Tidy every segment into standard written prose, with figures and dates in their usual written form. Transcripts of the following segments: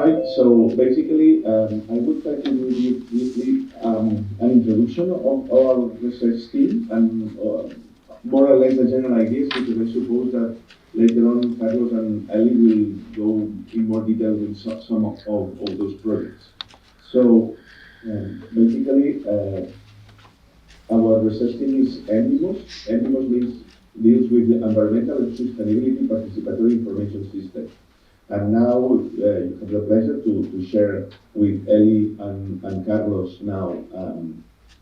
Right, so basically, I would like to give briefly an introduction of our research team and more or less the general ideas, because I suppose that later on Carlos and Ellie will go in more detail with some of those projects. So basically, our research team is ENVIMOS. ENVIMOS deals with the environmental and sustainability participatory information system. And now you have the pleasure to share with Ellie and Carlos now,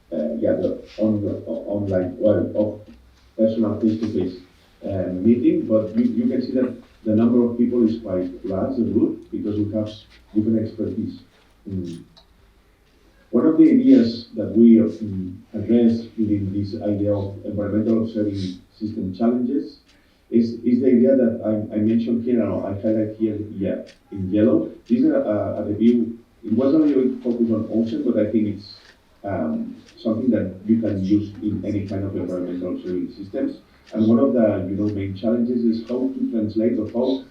the online, of personal face-to-face meeting. But you can see that the number of people is quite large and good because we have different expertise. One of the ideas that we address within this idea of environmental observing system challenges is the idea that I mentioned here, and I highlight here in yellow. This is a review. It wasn't really focused on ocean, but I think it's something that you can use in any kind of environmental observing systems. And one of the main challenges is how to translate or how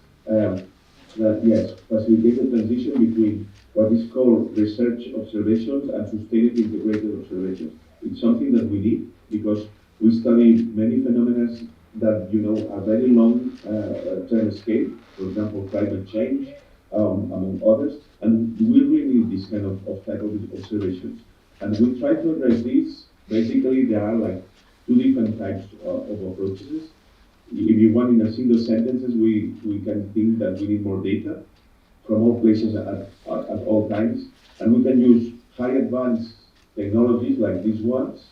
facilitate the transition between what is called research observations and sustained integrated observations. It's something that we need because we study many phenomena that are very long term scale, for example, climate change, among others, and we really need this kind of type of observations. And we try to address this. Basically, there are like two different types of approaches. If you want, in a single sentences, we can think that we need more data from all places at all times, and we can use high advanced technologies like these ones,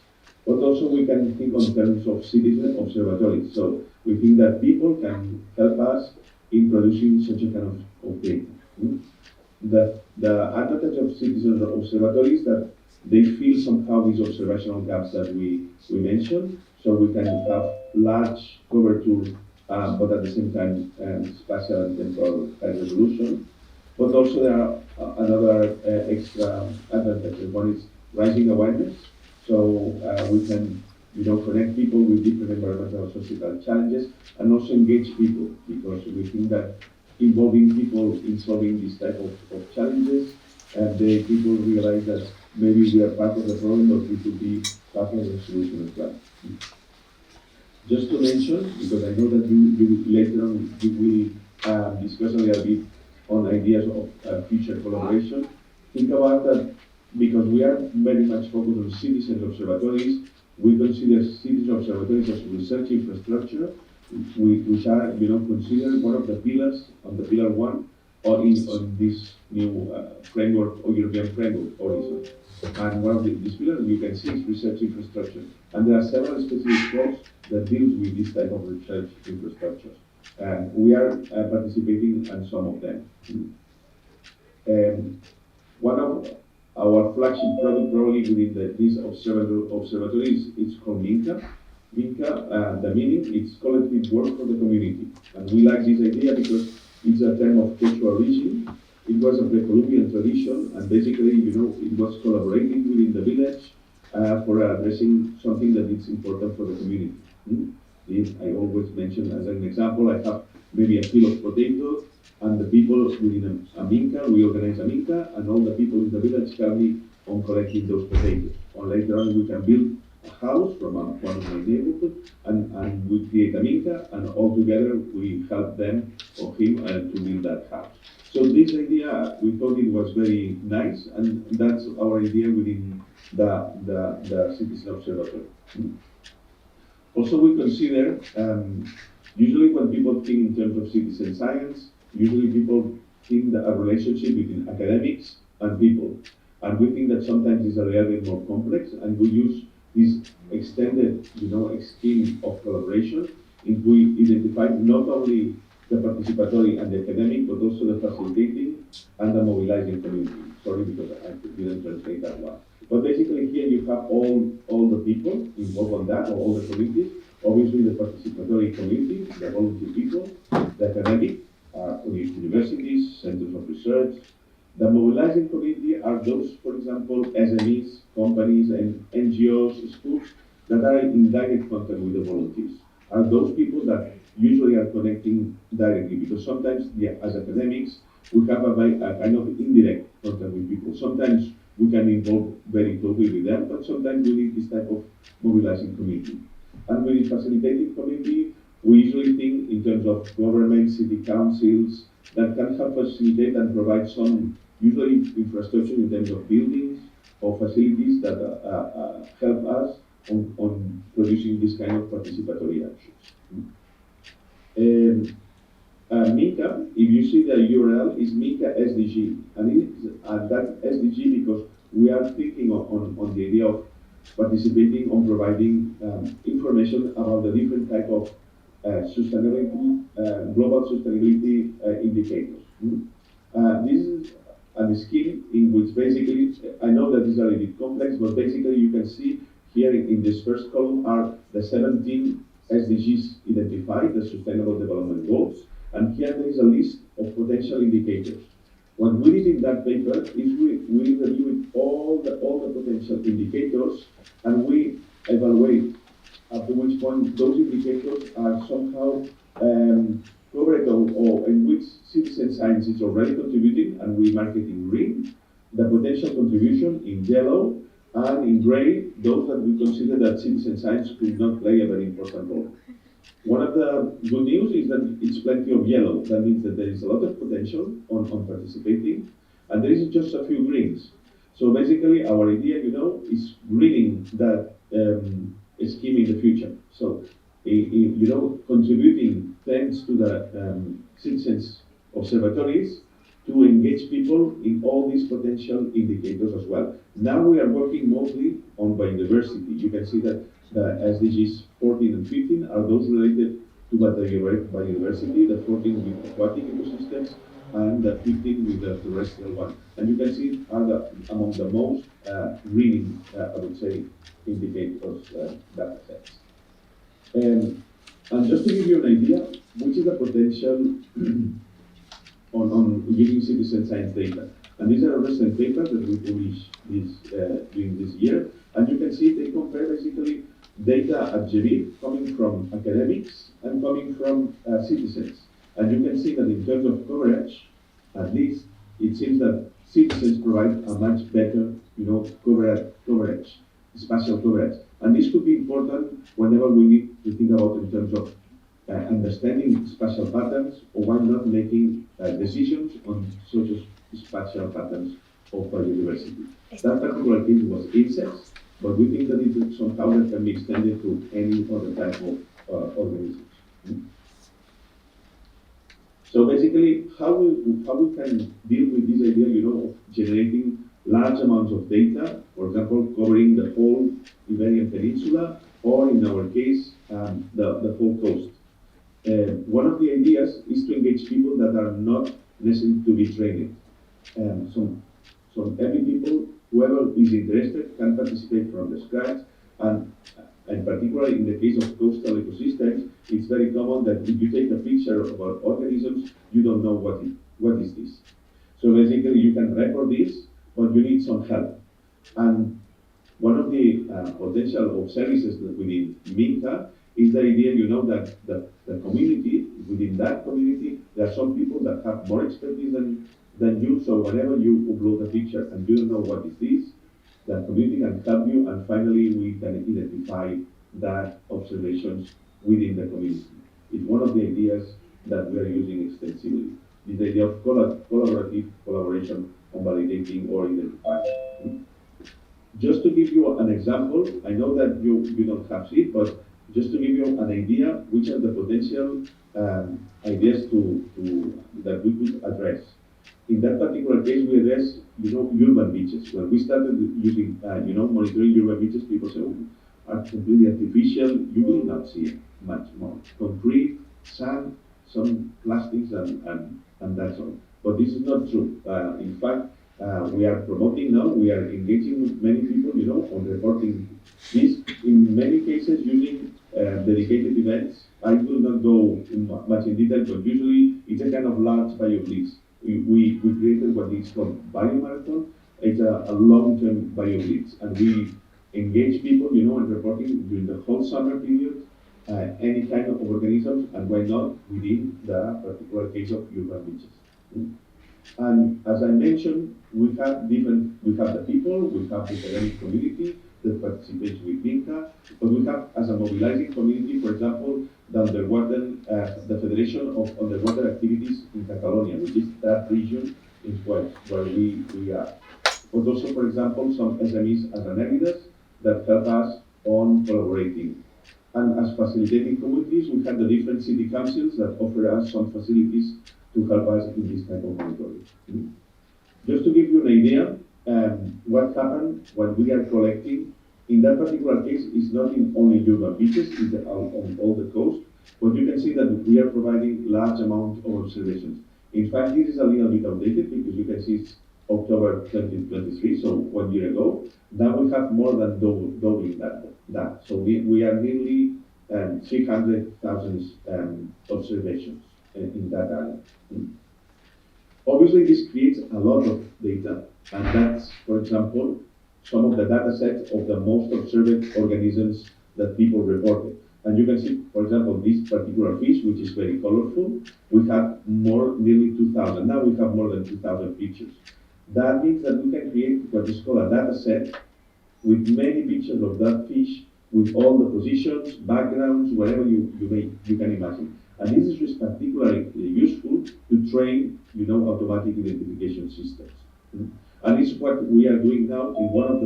but also we can think on terms of citizen observatories. So we think that people can help us in producing such a kind of data. The advantage of citizen observatories is that they fill somehow these observational gaps that we mentioned, so we can have large coverture, but at the same time spatial and temporal high resolution. But also there are another extra advantages. One is rising awareness, so we can connect people with different environmental and social challenges, and also engage people, because we think that involving people in solving this type of challenges, the people realize that maybe we are part of the problem, but we could be part of the solution as well. Just to mention, because I know that you later on you will discuss a little bit on ideas of future collaboration. Think about that, because we are very much focused on citizen observatories. We consider citizen observatories as research infrastructure, which are considered one of the pillars on the pillar one, or on this new framework or European framework horizon. And one of these pillars you can see is research infrastructure. And there are several specific courses that deals with this type of research infrastructure. And we are participating in some of them. One of our flagship product probably within this observatory is called MINCA. MINCA, the meaning is collective work for the community. And we like this idea because it's a term of Quechua origin. It was a pre-Columbian tradition, and basically, it was collaborating within the village for addressing something that is important for the community. I always mention as an example, I have maybe a field of potatoes, and the people within a minca, we organize a minca, and all the people in the village help me on collecting those potatoes. Or later on, we can build a house from one of my neighborhood, and we create a minca, and all together we help them or him to build that house. So this idea, we thought it was very nice, and that's our idea within the Citizen Observatory. Also, we consider, usually when people think in terms of citizen science, usually people think that a relationship between academics and people. And we think that sometimes it's a little bit more complex, and we use this extended, scheme of collaboration if we identify not only the participatory and the academic, but also the facilitating and the mobilizing community. Sorry, because I didn't translate that one. But basically here you have all the people involved on that, or all the communities. Obviously the participatory community, the volunteer people, the academic, universities, centers of research. The mobilizing community are those, for example, SMEs, companies, and NGOs, schools that are in direct contact with the volunteers. Are those people that usually are connecting directly, because sometimes, as academics, we have a kind of indirect contact with people. Sometimes we can involve very closely with them, but sometimes we need this type of mobilizing community. And with the facilitating community, we usually think in terms of government, city councils, that can help facilitate and provide some, usually infrastructure in terms of buildings or facilities that help us on producing this kind of participatory actions. Minka, if you see the URL, is Minka SDG, and that's SDG because we are thinking on the idea of participating on providing information about the different type of sustainability, global sustainability indicators. This is a scheme in which basically, I know that this is a little bit complex, but basically you can see here in this first column are the 17 SDGs identified, the Sustainable Development Goals, and here there is a list of potential indicators. What we did in that paper is we reviewed all the potential indicators and we evaluate up to which point those indicators are somehow covered or in which citizen science is already contributing, and we mark it in green, the potential contribution in yellow, and in gray, those that we consider that citizen science could not play a very important role. One of the good news is that it's plenty of yellow. That means that there is a lot of potential on participating, and there is just a few greens. So basically, our idea, is greening that scheme in the future. So, contributing thanks to the citizens observatories to engage people in all these potential indicators as well. Now we are working mostly on biodiversity. You can see that the SDGs 14 and 15 are those related to biodiversity, the 14 with aquatic ecosystems, and the 15 with the terrestrial one. And you can see are among the most green, I would say, indicators, data sets. And just to give you an idea, which is the potential on using citizen science data. And these are recent papers that we published during this year. And you can see they compare basically data at GBIF coming from academics and coming from citizens. And you can see that in terms of coverage, at least it seems that citizens provide a much better, coverage, spatial coverage. And this could be important whenever we need to think about in terms of understanding spatial patterns, or why not making decisions on such spatial patterns of biodiversity. That particular case was insects, but we think that it somehow that can be extended to any other type of organisms. So basically, how we can deal with this idea, of generating large amounts of data, for example, covering the whole Iberian Peninsula, or in our case, the whole coast. One of the ideas is to engage people that are not necessary to be trained. So every people, whoever is interested, can participate from the scratch, and particularly in the case of coastal ecosystems, it's very common that if you take a picture of organisms, you don't know what is this. So basically, you can record this, but you need some help. And one of the potential of services that within Minka is the idea, that the community, within that community, there are some people that have more expertise than you, so whenever you upload a picture and you don't know what is this, the community can help you, and finally we can identify that observations within the community. It's one of the ideas that we are using extensively. This idea of collaborative collaboration on validating or identifying. Just to give you an example, I know that you don't have it, but just to give you an idea, which are the potential ideas that we could address. In that particular case, we address, urban beaches. When we started using, monitoring urban beaches, people say, are completely artificial. You will not see much more concrete, sand, some plastics, and that's all. But this is not true. In fact, we are promoting now. We are engaging with many people, on reporting this. In many cases, using dedicated events. I will not go much in detail, but usually it's a kind of large bioblitz. We created what is called biomarathon. It's a long-term bioblitz, and we engage people, in reporting during the whole summer period, any kind of organisms, and why not within the particular case of urban beaches. And as I mentioned, we have the people, we have the academic community that participates with Vinca, but we have as a mobilizing community, for example, the Federation of Underwater Activities in Catalonia, which is that region in where we are. But also, for example, some SMEs as Anelidas that help us on collaborating. And as facilitating communities, we have the different city councils that offer us some facilities to help us in this type of monitoring. Just to give you an idea, what happened when we are collecting, in that particular case, is not in only urban beaches, it's on all the coast, but you can see that we are providing large amount of observations. In fact, this is a little bit outdated because you can see it's October 2023, so 1 year ago. Now we have more than doubling that. So we are nearly 300,000 observations in that area. Obviously, this creates a lot of data, and that's, for example, some of the data sets of the most observed organisms that people reported. And you can see, for example, this particular fish, which is very colorful, we have nearly 2,000. Now we have more than 2,000 pictures. That means that we can create what is called a data set with many pictures of that fish, with all the positions, backgrounds, whatever you can imagine. And this is particularly useful to train, automatic identification systems. And this is what we are doing now in one of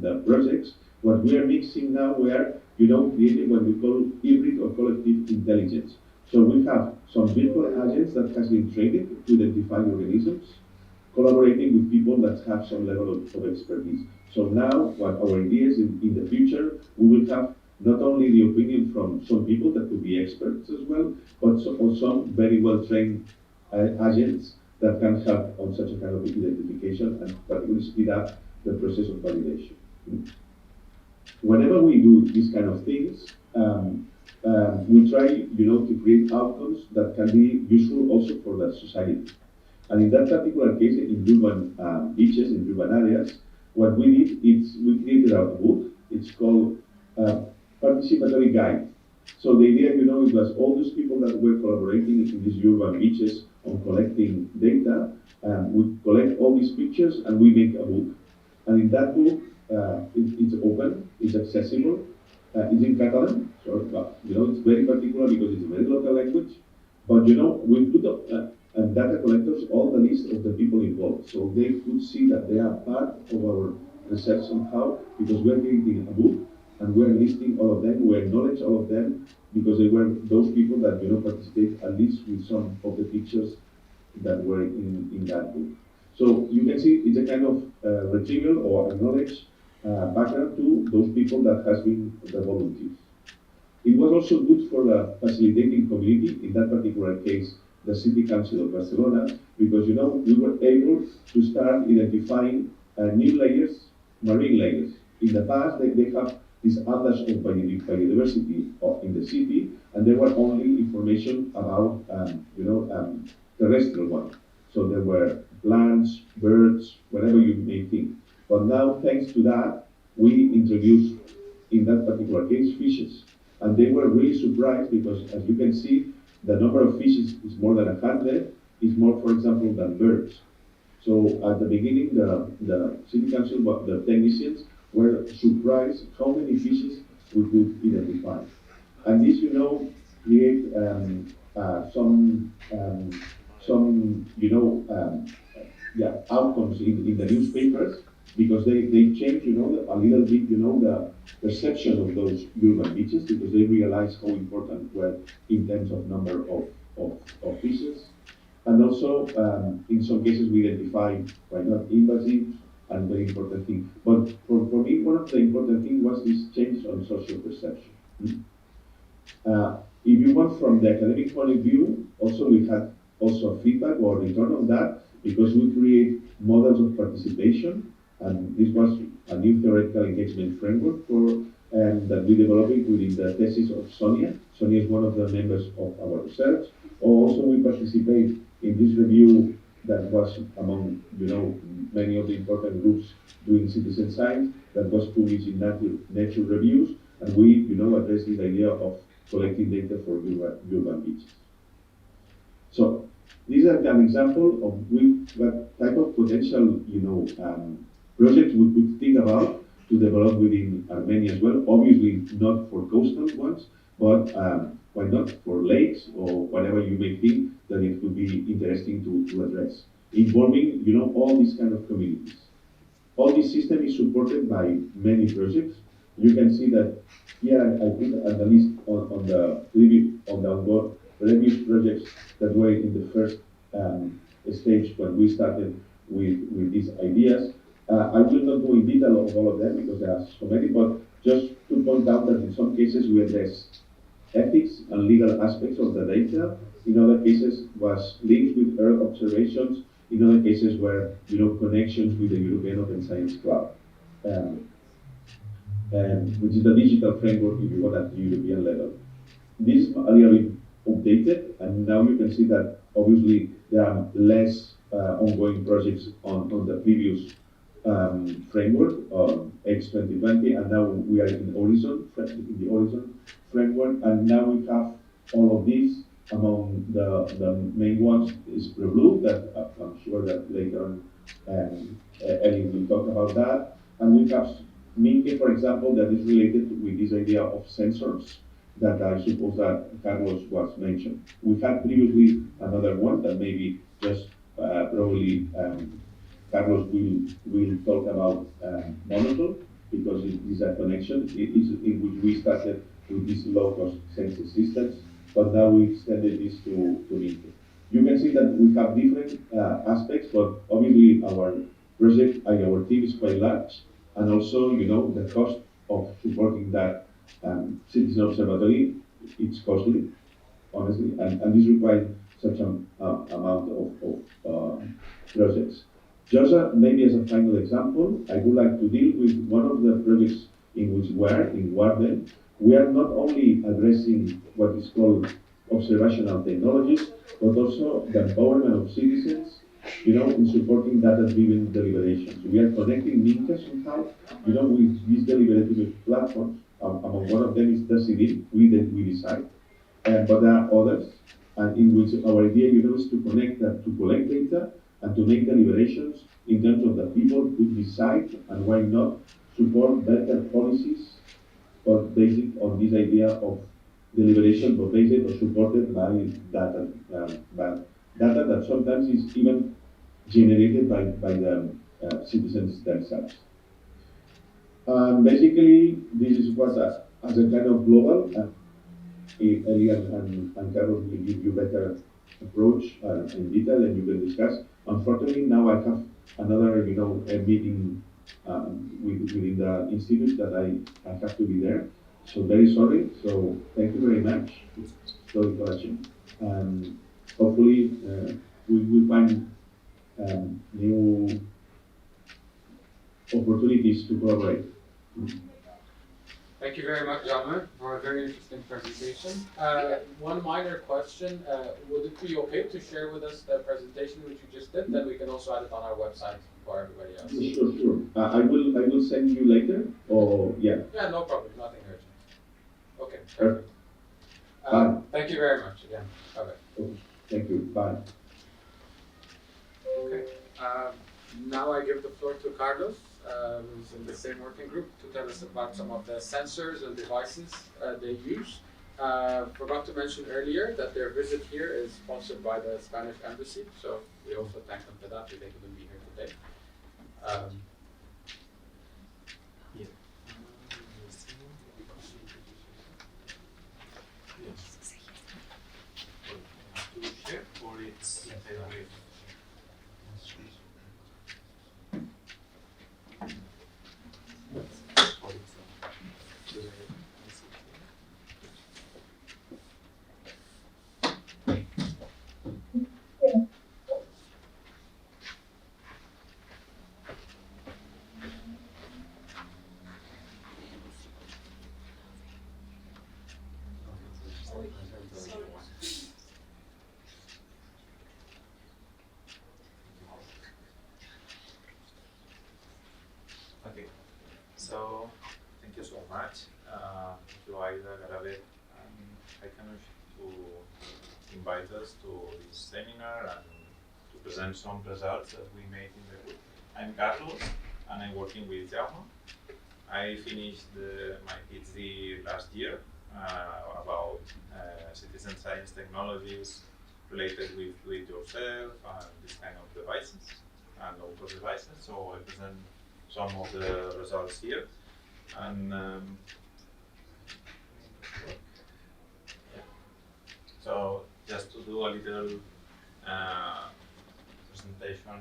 the projects. What we are mixing now, we are, creating what we call hybrid or collective intelligence. So we have some virtual agents that has been trained to identify organisms, collaborating with people that have some level of expertise. So now, what our idea is in the future, we will have not only the opinion from some people that could be experts as well, but some very well-trained agents that can help on such a kind of identification and particularly speed up the process of validation. Whenever we do these kind of things, we try, to create outcomes that can be useful also for the society. And in that particular case, in urban beaches, in urban areas, what we did is we created a book. It's called Participatory Guide. So the idea, it was all those people that were collaborating in these urban beaches on collecting data. We collect all these pictures and we make a book. And in that book, it's open, it's accessible, it's in Catalan. So, it's very particular because it's a very local language. But, we put up data collectors all the list of the people involved. So they could see that they are part of our research somehow because we're creating a book and we're listing all of them, we acknowledge all of them because they were those people that participate at least with some of the pictures that were in that book. So you can see it's a kind of retrieval or acknowledge background to those people that has been the volunteers. It was also good for the facilitating community, in that particular case, the City Council of Barcelona, because we were able to start identifying new layers, marine layers. In the past, they have this atlas of biodiversity in the city, and there were only information about terrestrial one. So there were plants, birds, whatever you may think. But now, thanks to that, we introduced, in that particular case, fishes. And they were really surprised because, as you can see, the number of fishes is more than 100, is more, for example, than birds. So at the beginning, the city council, the technicians were surprised how many fishes we could identify. And this, create outcomes in the newspapers because they change, a little bit, the perception of those urban beaches because they realize how important were in terms of number of fishes. And also, in some cases, we identify why not invasive and very important thing. But for me, one of the important things was this change on social perception. If you want from the academic point of view, also we had also feedback or return on that because we create models of participation, and this was a new theoretical engagement framework that we developed within the thesis of Sonia. Sonia is one of the members of our research. Also, we participate in this review that was among many of the important groups doing citizen science that was published in Nature Reviews, and we address this idea of collecting data for urban beaches. So This is an example of what type of potential, projects we could think about to develop within Armenia as well. Obviously, not for coastal ones, but why not for lakes or whatever you may think that it could be interesting to address, involving, all these kind of communities. All this system is supported by many projects. You can see that here I put at the list on the previous on the onboard previous projects that were in the first stage when we started with these ideas. I will not go in detail of all of them because there are so many, but just to point out that in some cases we address ethics and legal aspects of the data. In other cases was linked with Earth observations. In other cases were connections with the European Open Science Club, um, which is the digital framework if you want at the European level. This is a little bit updated, and now you can see that obviously there are less ongoing projects on the previous framework X2020, and now we are in the Horizon framework, and now we have all of these. Among the main ones is Blue, that I'm sure that later on Ellie will talk about that, and we have Minke, for example, that is related with this idea of sensors that I suppose that Carlos was mentioned. We had previously another one that maybe just probably Carlos will talk about Monocle because it is a connection in which we started with these low-cost sensor systems, but now we extended this to Lincoln. You can see that we have different aspects, but obviously our project and our team is quite large, and also the cost of supporting that citizen observatory, it's costly, honestly, and this requires such an amount of projects. Just maybe as a final example, I would like to deal with one of the projects in which we're in Warden. We are not only addressing what is called observational technologies, but also the empowerment of citizens, in supporting data-driven deliberations. We are connecting Minka somehow, with these deliberative platforms. Among one of them is the CD, we decide, but there are others, and in which our idea, is to connect that, to collect data and to make deliberations in terms of the people who decide and why not support better policies, but based on this idea of deliberation, but based or supported by data that sometimes is even generated by the citizens themselves. Basically, this is what as a kind of global. Elian and Carlos will give you better approach in detail, and you can discuss. Unfortunately, now I have another, a meeting within the institute that I have to be there. So very sorry. So thank you very much for the question. Hopefully, we will find new opportunities to collaborate. Thank you very much, Jaume, for a very interesting presentation. One minor question, would it be okay to share with us the presentation which you just did? Then we can also add it on our website for everybody else. Sure. I will send you later, or yeah. Yeah, no problem, nothing urgent. Okay, perfect. Thank you very much again. Bye-bye. Thank you, bye. Okay, now I give the floor to Carlos, who's in the same working group, to tell us about some of the sensors and devices they use. Forgot to mention earlier that their visit here is sponsored by the Spanish Embassy, so we also thank them for that. They couldn't be here today. Or it's okay, so thank you so much to Aida, Garabet, and I can to invite us to this seminar and to present some results that we made in the group. I'm Carlos, and I'm working with Jaume. I finished my PhD last year about citizen science technologies related with do-it-yourself and this kind of devices and low-cost devices. So I present some of the results here. And so just to do a little presentation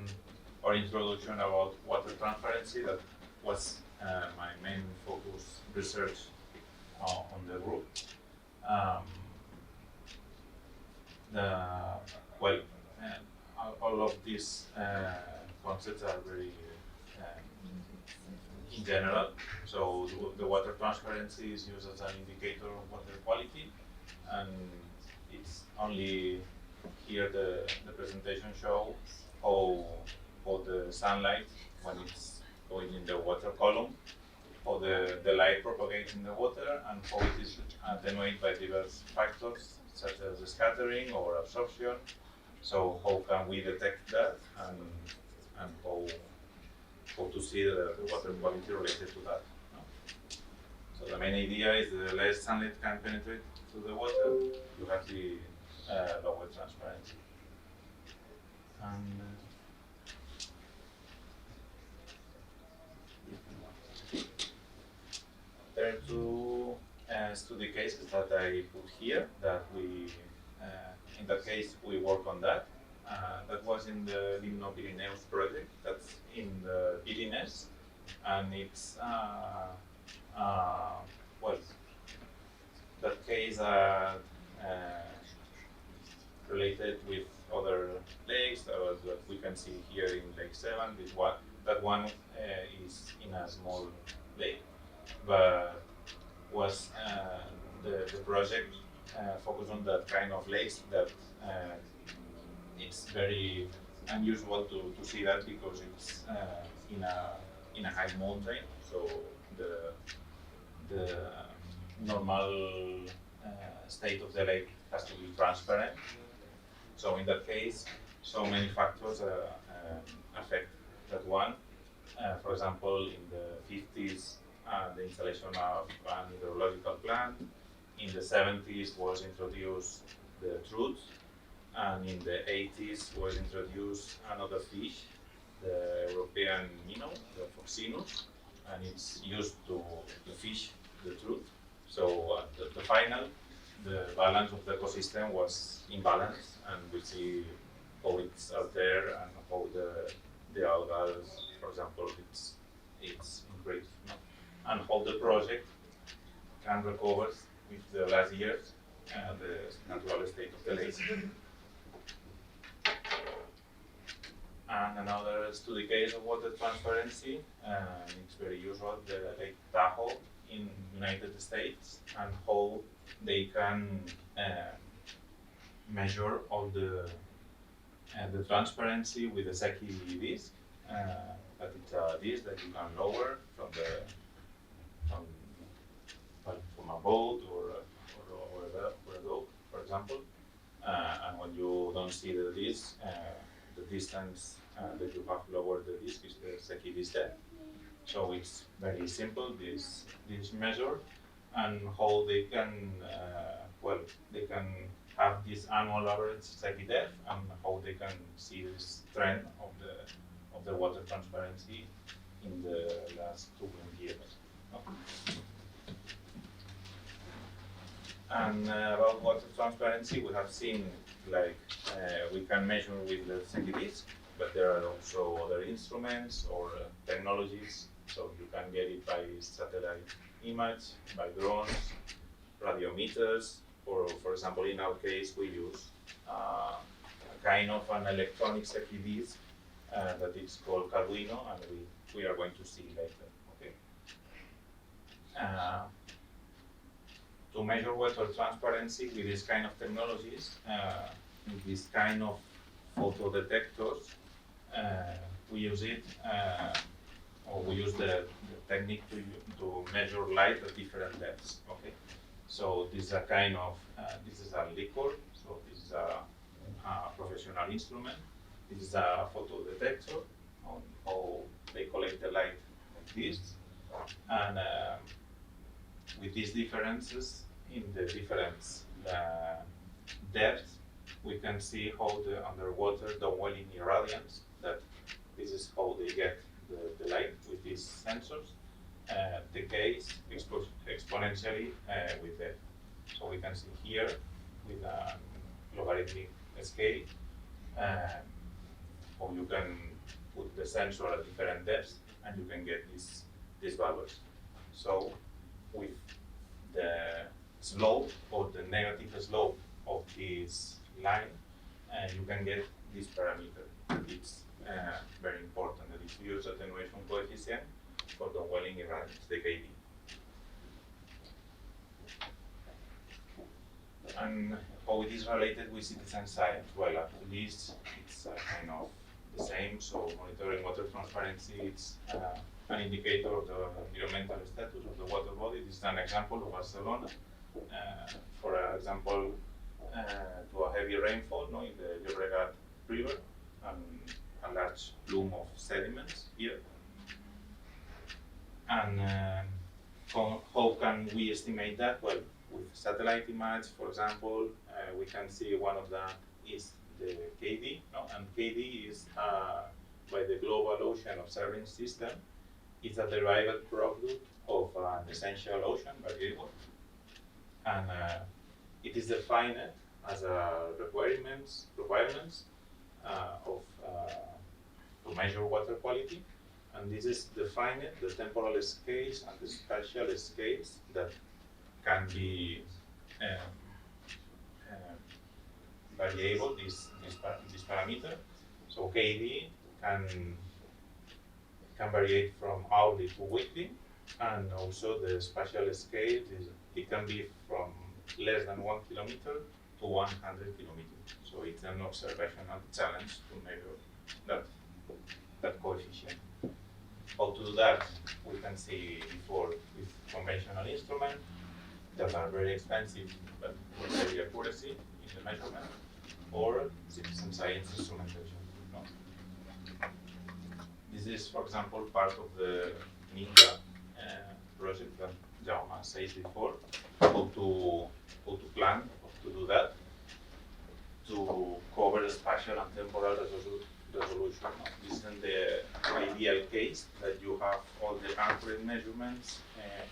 or introduction about water transparency, that was my main focus research on the group. All of these concepts are very in general. So the water transparency is used as an indicator of water quality, and it's only here the presentation show how the sunlight, when it's going in the water column, how the light propagates in the water, and how it is attenuated by diverse factors such as scattering or absorption. So how can we detect that, and how to see the water quality related to that. No? So the main idea is the less sunlight can penetrate to the water, you have the lower transparency. And there are two study cases that I put here that we, in that case, we work on that. That was in the Limno Pyrenees project. That's in the Pyrenees, and it's well, that case related with other lakes that we can see here in Lake 7. That one is in a small lake, but was the project focused on that kind of lakes that it's very unusual to see that because it's in a high mountain, so the normal state of the lake has to be transparent. So in that case, so many factors affect that one. For example, in the 50s, the installation of an hydroecological plant. In the 70s was introduced the trout, and in the 80s was introduced another fish, the European minnow, the Foxinus, and it's used to fish the trout. So at the final, the balance of the ecosystem was imbalanced, and we see how it's out there and how the algae, for example, it's increased, no? And how the project can recover with the last years the natural state of the lake. And another study case of water transparency, it's very usual, the Lake Tahoe in United States, and how they can measure all the transparency with the Secchi disc. That it's a disc that you can lower from a boat or a dog, for example. And when you don't see the disc, the distance that you have lowered the disc is the Secchi disc depth. So it's very simple, this measure, and how they can they can have this annual average Secchi depth, and how they can see this trend of the water transparency in the last 200 years. And about water transparency, we have seen we can measure with the Secchi disc, but there are also other instruments or technologies. So you can get it by satellite image, by drones, radiometers, or for example, in our case, we use a kind of an electronic Secchi disc that is called Arduino, and we are going to see later. Okay. To measure water transparency with this kind of technologies, with this kind of photo detectors, we use it, or we use the technique to measure light at different depths. Okay, so this is a kind of this is a liquor. So this is is a professional instrument. This is a photo detector on how they collect the light like this. And with these differences in the different depths, we can see how the underwater dwelling irradiance, that this is how they get the light with these sensors, decays exponentially with depth. So we can see here with a logarithmic scale, how you can put the sensor at different depths and you can get these values. So with the slope or the negative slope of this line, you can get this parameter. It's very important, the diffuse attenuation coefficient for the dwelling irradiance, the KD. And how it is related with citizen science? Well, at least it's kind of the same. So monitoring water transparency, it's an indicator of the environmental status of the water body. This is an example of Barcelona. For example, to a heavy rainfall in the Llobregat River, and a large plume of sediments here. And how can we estimate that? Well, with satellite image, for example, we can see one of them is the KD, and KD is by the Global Ocean Observing System. It's a derived product of an essential ocean variable, and it is defined as a requirements of to measure water quality, and this is defined the temporal scales and the spatial scales that can be variable, this parameter. So KD can vary from hourly to weekly, and also the spatial scale it can be from less than 1 kilometer to 100 kilometers. So it's an observational challenge to measure that coefficient. How to do that? We can see before with conventional instruments that are very expensive but with very accuracy in the measurement, or citizen science instrumentation. This is, for example, part of the NICA project that Jaume said before, how to plan, how to do that, to cover the spatial and temporal resolution. This is in the ideal case that you have all the accurate measurements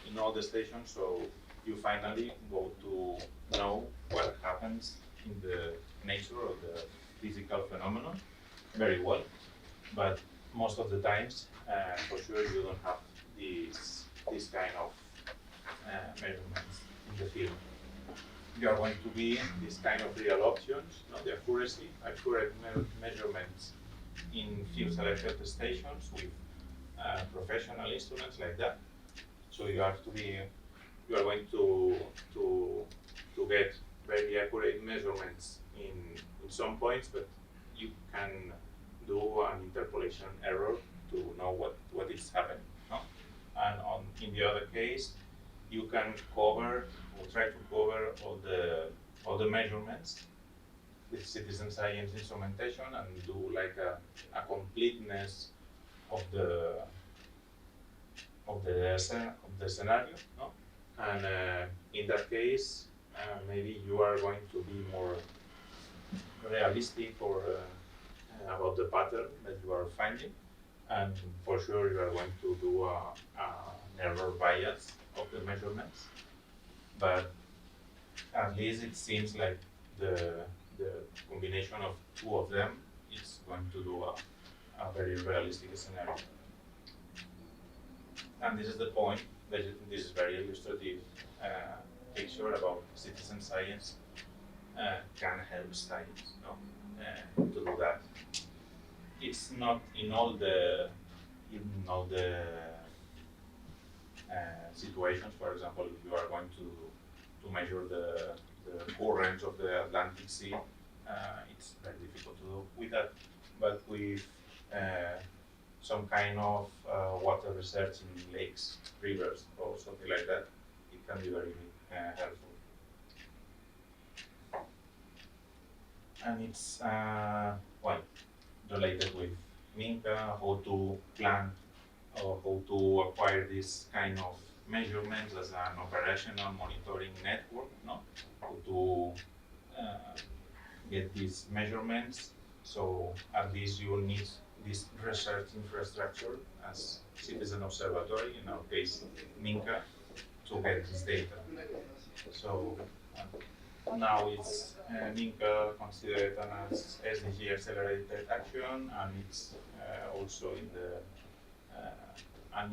in all the stations, so you finally go to know what happens in the nature of the physical phenomenon very well. But most of the times, for sure, you don't have this kind of measurements in the field. You are going to be this kind of real options, the accurate measurements in field selected stations with professional instruments like that. So you are going to get very accurate measurements in some points, but you can do an interpolation error to know what is happening. And in the other case, you can cover or try to cover all the measurements with citizen science instrumentation and do like a completeness of the scenario. And in that case, maybe you are going to be more realistic or about the pattern that you are finding, and for sure you are going to do an error bias of the measurements. But at least it seems like the combination of two of them is going to do a very realistic scenario. And this is the point, that this is very illustrative picture about citizen science can help science to do that. It's not in all the situations. For example, if you are going to measure the currents of the Atlantic Sea, it's very difficult to do with that. But with some kind of water research in lakes, rivers, or something like that, it can be very helpful. and it's well related with Minka, how to plan or how to acquire this kind of measurements as an operational monitoring network, no? How to uh, get these measurements. So at least you need this research infrastructure as citizen observatory, in our case Minka, to get this data. So now it's Minka considered as SDG accelerated action, and it's also in the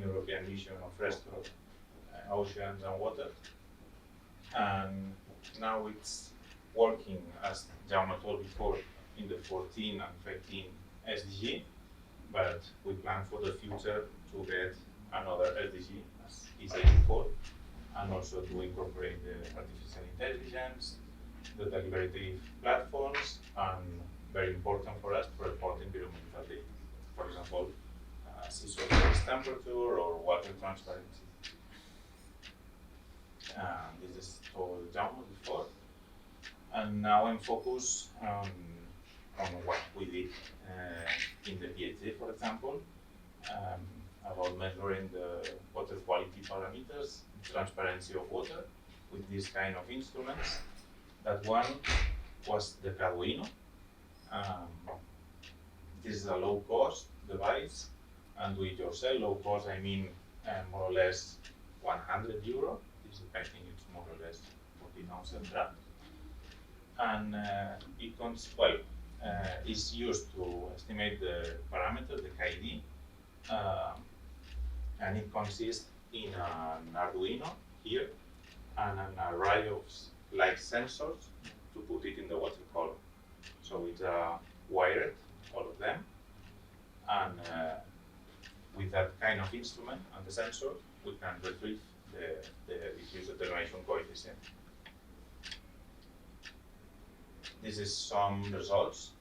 European Vision of Restore Oceans and Water. And now it's working, as Jaume told before, in the 14 and 15 SDG, but we plan for the future to get another SDG, as he said before, and also to incorporate the artificial intelligence, the deliberative platforms, and very important for us to report environmental data. For example, sea surface temperature or water transparency. This is told Jaume before. And now I'm focused on what we did in the PhD, for example, about measuring the water quality parameters, transparency of water with this kind of instruments. That one was the Arduino. This is a low-cost device, and do it yourself. Low cost, I mean more or less 100 euro. I think it's more or less 40,000 rand. And is used to estimate the parameter, the KD, and it consists in an Arduino here and an array of light sensors to put it in the water column. So it's wired, all of them, and with that kind of instrument and the sensor, we can retrieve the diffuse attenuation coefficient. This is some results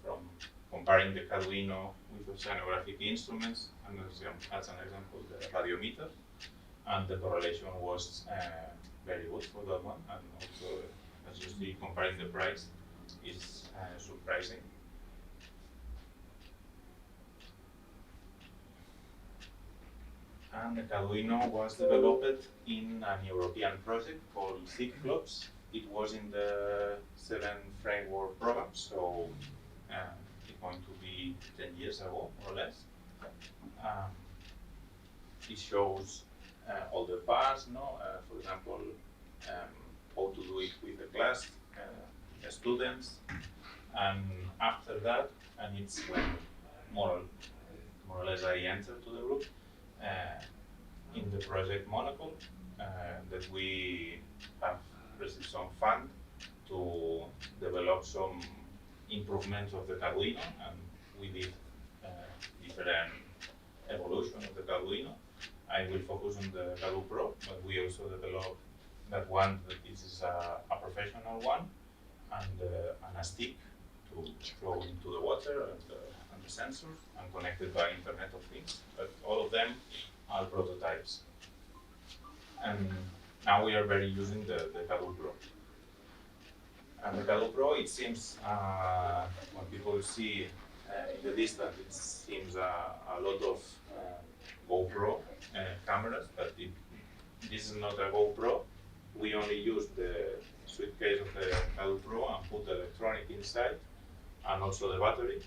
from comparing the Arduino with oceanographic instruments, and as an example, the radiometer, and the correlation was very good for that one, and also, as you see, comparing the price is surprising. And the Arduino was developed in an European project called Cyclops. It was in the 7th framework program, so it's going to be 10 years ago, more or less. It shows all the parts, for example, how to do it with the class, the students, and after that, and it's when more or less I entered to the group, in the project Monocle, that we have received some fund to develop some improvements of the Arduino, and we did different evolution of the Arduino. I will focus on the Arduino Pro, but we also developed that one that this is a professional one, and a stick to throw into the water and the sensors, and connected by Internet of Things. But all of them are prototypes. And now we are very using the Arduino Pro. And the Arduino Pro, it seems, when people see in the distance, it seems a lot of GoPro cameras, but this is not a GoPro. We only use the suitcase of the Arduino Pro and put the electronic inside, and also the battery.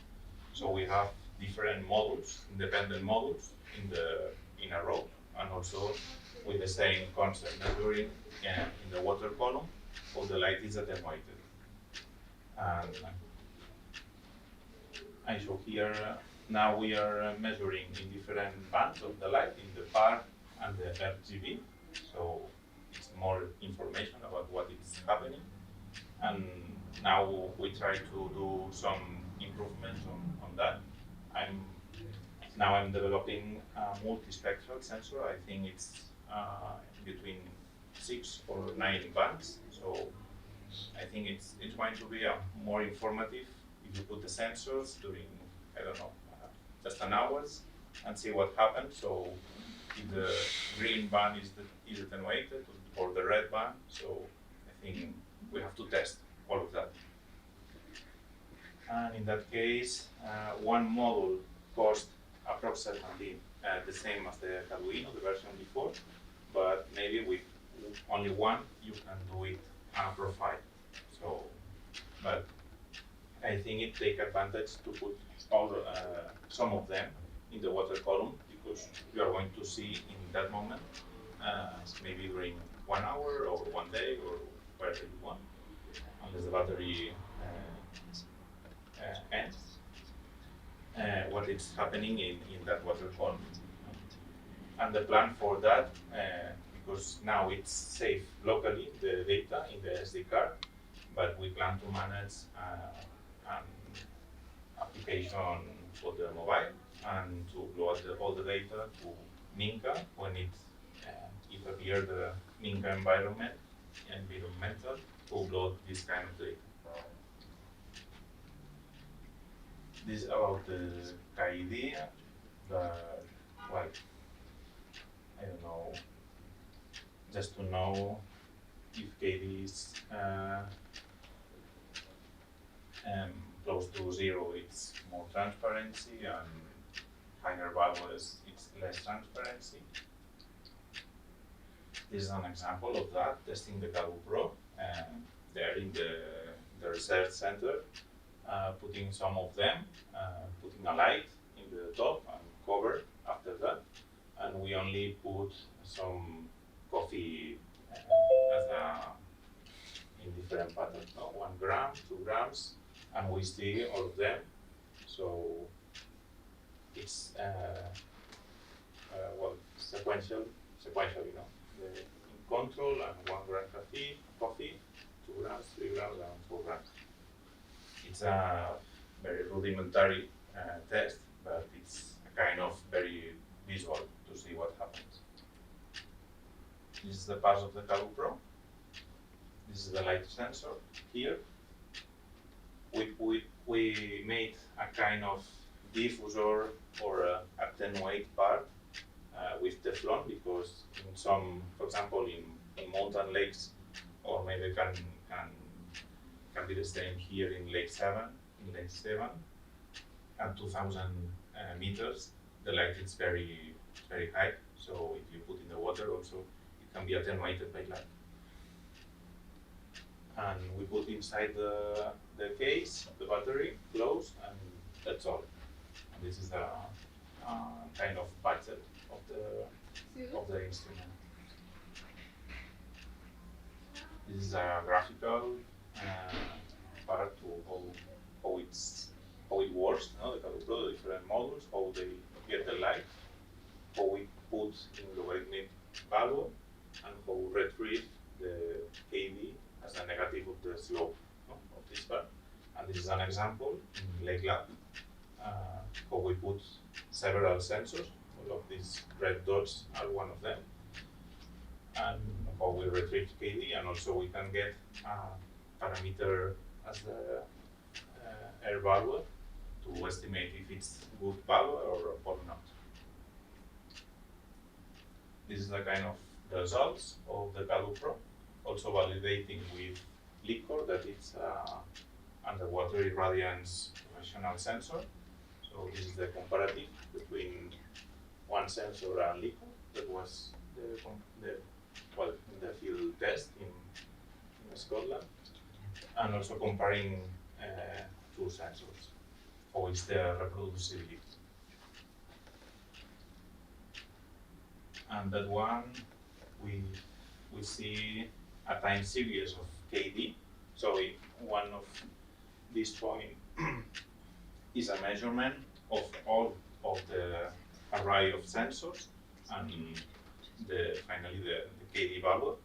So we have different modules, independent modules in a row, and also with the same concept, measuring in the water column all the light is attenuated. And I show here, now we are measuring in different bands of the light, in the PAR and the RGB. So it's more information about what is happening. And now we try to do some improvements on that. I'm developing a multispectral sensor. I think it's between 6 or 9 bands. So I think it's going to be more informative if you put the sensors during, I don't know, just an hours and see what happens. So if the green band is attenuated or the red band, so I think we have to test all of that. And in that case, one module cost approximately the same as the Arduino, the version before, but maybe with only one you can do it on a profile. So, but I think it takes advantage to put all some of them in the water column because you are going to see in that moment, maybe during 1 hour or 1 day or whatever you want, unless the battery ends, what is happening in that water column. And the plan for that, because now it's safe locally, the data in the SD card, but we plan to manage an application for the mobile and to load all the data to Minka when it appears the Minka environmental to load this kind of data. This is about the idea, but well, I don't know, just to know if KD is close to 0, it's more transparency, and higher values, it's less transparency. This is an example of that, testing the Cabo Pro, there in the research center, putting some of them, putting a light in the top and cover after that, and we only put some coffee as in different patterns, no? 1 gram, 2 grams, and we see all of them. So it's well, sequential, you know, in control, and 1 gram coffee, 2 grams, 3 grams, and 4 grams. It's a very rudimentary test, but it's a kind of very visual to see what happens. This is the pass of the Cabo Pro. This is the light sensor here. We made a kind of diffuser or attenuate part with Teflon because in some, for example, in mountain lakes, or maybe can be the same here in Lake 7, at 2,000 meters, the light is very, very high. So if you put in the water also, it can be attenuated by light. And we put inside the case, the battery, close, and that's all. And this is the kind of budget of the instrument. This is a graphical part to how it works, you know, the Cabo Pro, the different modules, how they get the light, how we put in logarithmic value, and how we retrieve the KD as a negative of the slope, no, of this part. And this is an example in Lake Lab, how we put several sensors. All of these red dots are one of them, and how we retrieve KD, and also we can get a parameter as the air value to estimate if it's good value or not. This is the kind of results of the Cabo Pro. Also validating with Liquor that it's underwater irradiance professional sensor. So this is the comparative between one sensor and Liquor that was in the field test in Scotland, and also comparing two sensors. How is the reproducibility? And that one we see a time series of KD. So if one of this point is a measurement of all of the array of sensors, and finally the KD value.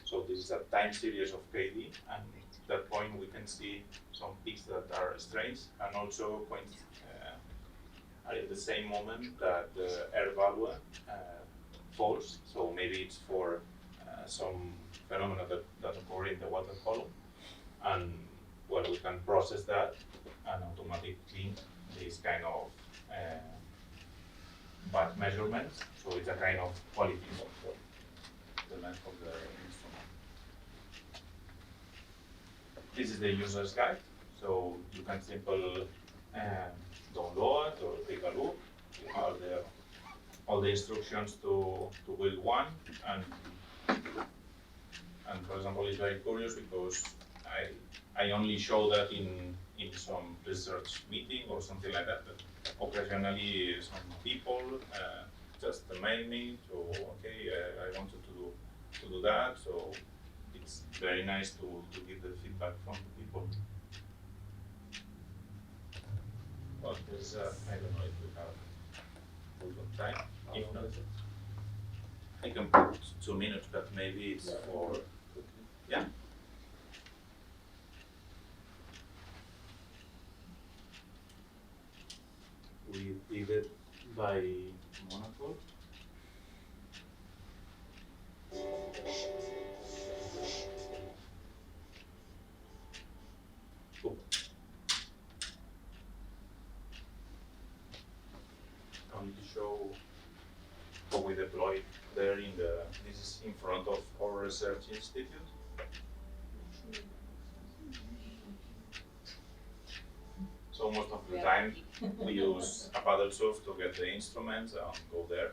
So this is a time series of KD, and at that point we can see some peaks that are strange, and also points are in the same moment that the air value falls. So maybe it's for some phenomena that occur in the water column, and well, we can process that and automatically this kind of bad measurements. So it's a kind of quality control, the length of the instrument. This is the user's guide. So you can simply download or take a look. You have all the instructions to build one, and for example, it's very curious because I only show that in some research meeting or something like that. But occasionally, some people just mail me. So okay, I wanted to do that. So it's very nice to get the feedback from the people. Well, there's I don't know if we have full time. If not, I can put 2 minutes, but maybe it's for yeah. We did it by Monaco. Oh. Only to show how we deploy there in the. This is in front of our research institute. So most of the time we use a paddle surf to get the instruments and go there.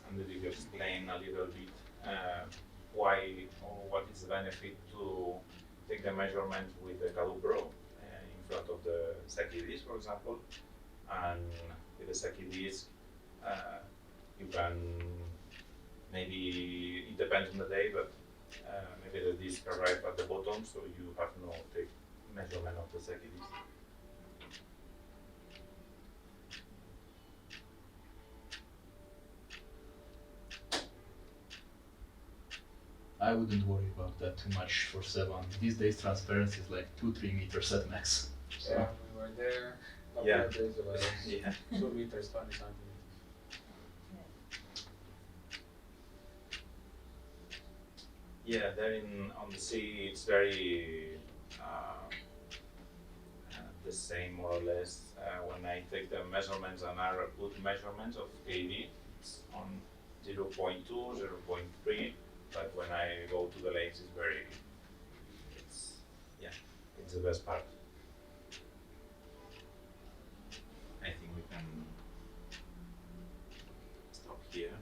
And then you explain a little bit why or what is the benefit to take the measurement with the Calibro in front of the Sakidis, for example. And with the Sakidis, you can maybe, it depends on the day, but maybe the disc arrive at the bottom, so you have no take measurement of the Sakidis. I wouldn't worry about that too much for Sevan. These days transparency is like 2-3 meters at max. So. Yeah, we were there a couple of days ago. Yeah. 2 meters, 20 centimeters. Yeah, there on the sea, it's very the same more or less. When I take the measurements and I put measurements of KV, it's on 0.2, 0.3. But when I go to the lakes, it's the best part. I think we can stop here.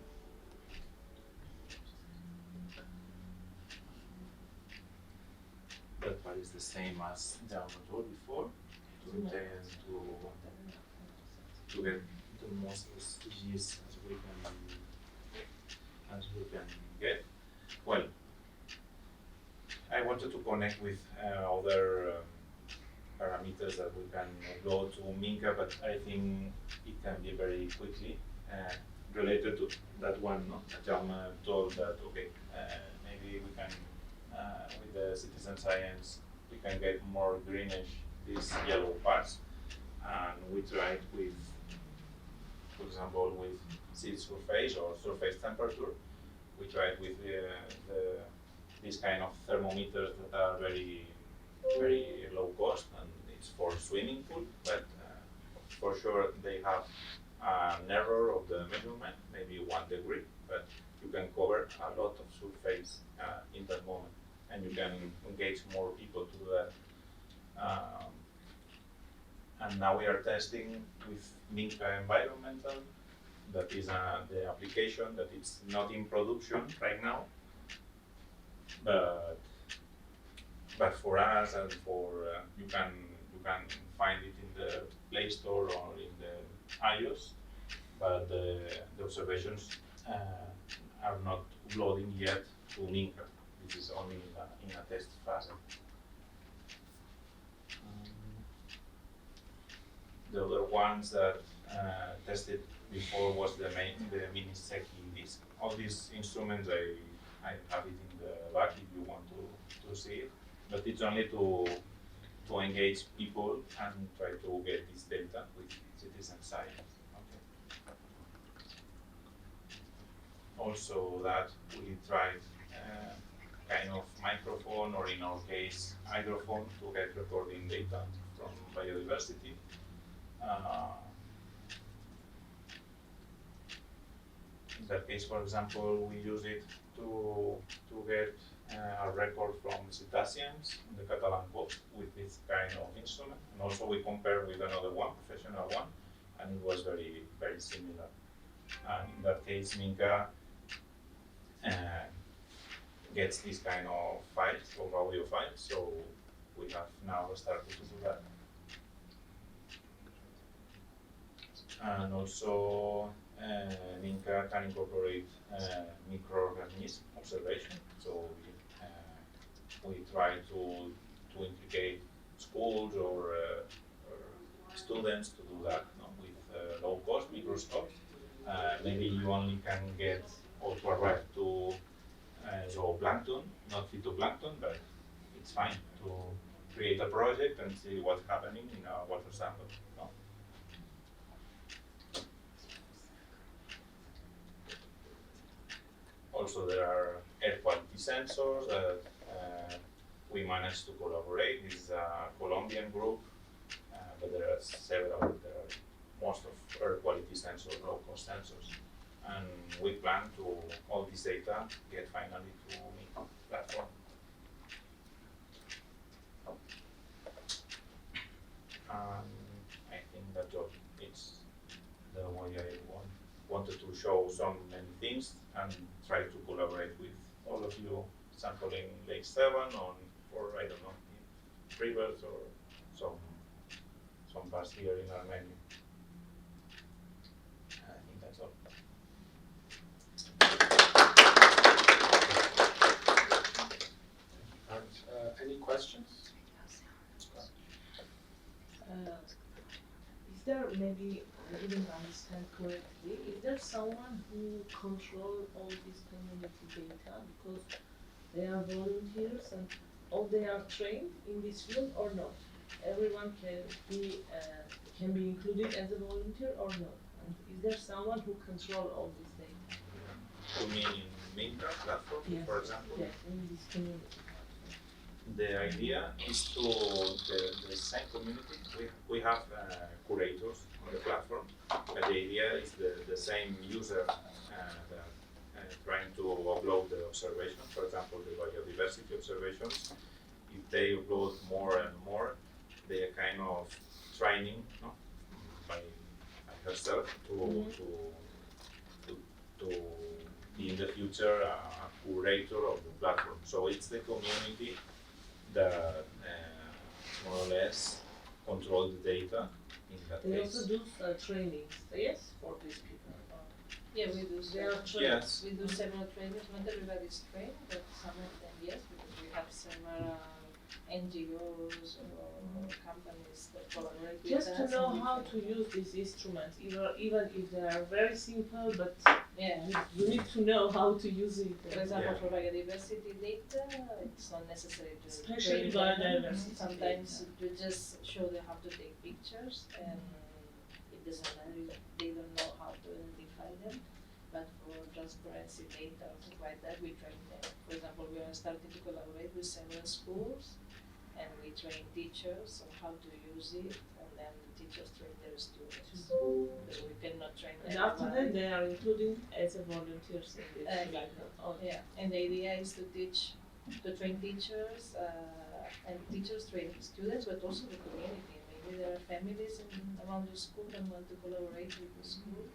That part is the same as down the road before, to intend to get the most species as we can get. Well, I wanted to connect with other parameters that we can upload to Minka, but I think it can be very quickly related to that one. No? Jaume told that okay, maybe we can with the citizen science we can get more greenish these yellow parts, and we tried with, for example, with sea surface or surface temperature. We tried with these kind of thermometers that are very, very low cost, and it's for swimming pool, but for sure they have an error of the measurement, maybe 1 degree, but you can cover a lot of surface in that moment, and you can engage more people to do that. And now we are testing with Minka Environmental. That is the application that it's not in production right now, but for us and for you can find it in the Play Store or in the iOS, but the observations are not uploading yet to Minka. This is only in a test phase. The other ones that tested before was the mini Seki disc. All these instruments I have it in the back if you want to see it, but it's only to engage people and try to get this data with citizen science. Okay. Also that we tried kind of microphone, or in our case, hydrophone, to get recording data from biodiversity. In that case, for example, we use it to get a record from cetaceans in the Catalan coast with this kind of instrument, and also we compare with another one, professional one, and it was very, very similar. And in that case, Minka gets this kind of files, of audio files, so we have now started to do that. And also, Minka can incorporate microorganism observation, so we try to implicate schools or students to do that, no? With low-cost microscopes. Maybe you only can get or to arrive to zooplankton, not phytoplankton, but it's fine to create a project and see what's happening in a water sample. No? Also, there are air quality sensors that we managed to collaborate. This is a Colombian group, but there are several. There are most of air quality sensors, low-cost sensors. And we plan to all this data get finally to Minka platform. I think that it's the way I wanted to show so many things and try to collaborate with all of you sampling Lake 7 or I don't know, rivers or some parts here in Armenia. I think that's all. Any questions? Is there, maybe I didn't understand correctly, is there someone who controls all this community data because they are volunteers and all they are trained in this field or not? Everyone can be included as a volunteer or not? And is there someone who controls all this data? You mean in Minka platform, Yes. for example? Yes, in this community. The idea is to the same community. We have curators on the platform, but the idea is the same user that trying to upload the observations. For example, the biodiversity observations. If they upload more and more, they are kind of training, no, by herself to be in the future a curator of the platform. So it's the community that more or less control the data in that They case. also do trainings, yes, for these people. Yeah, we do. They are trained. Yes. We do several trainings. Not everybody is trained, but some of them yes, because we have several NGOs or companies that collaborate with us. Just to know and how to use these instruments, even if they are very simple, but Yeah. you need to know how to use it. For example, Yeah. for biodiversity data, it's not necessary to Especially train them. biodiversity Sometimes data. you just show them how to take pictures, and it doesn't matter if they don't know how to identify them. But for transparency data or something like that, we train them. For example, we are starting to collaborate with several schools, and we train teachers on how to use it, and then the teachers train their students. Because we cannot train And everyone. after that, they are included as a volunteers in this. Exactly. Okay. Yeah, and the idea is to train teachers, and teachers train students, but also the community. Maybe there are families around the school that want to collaborate with the school,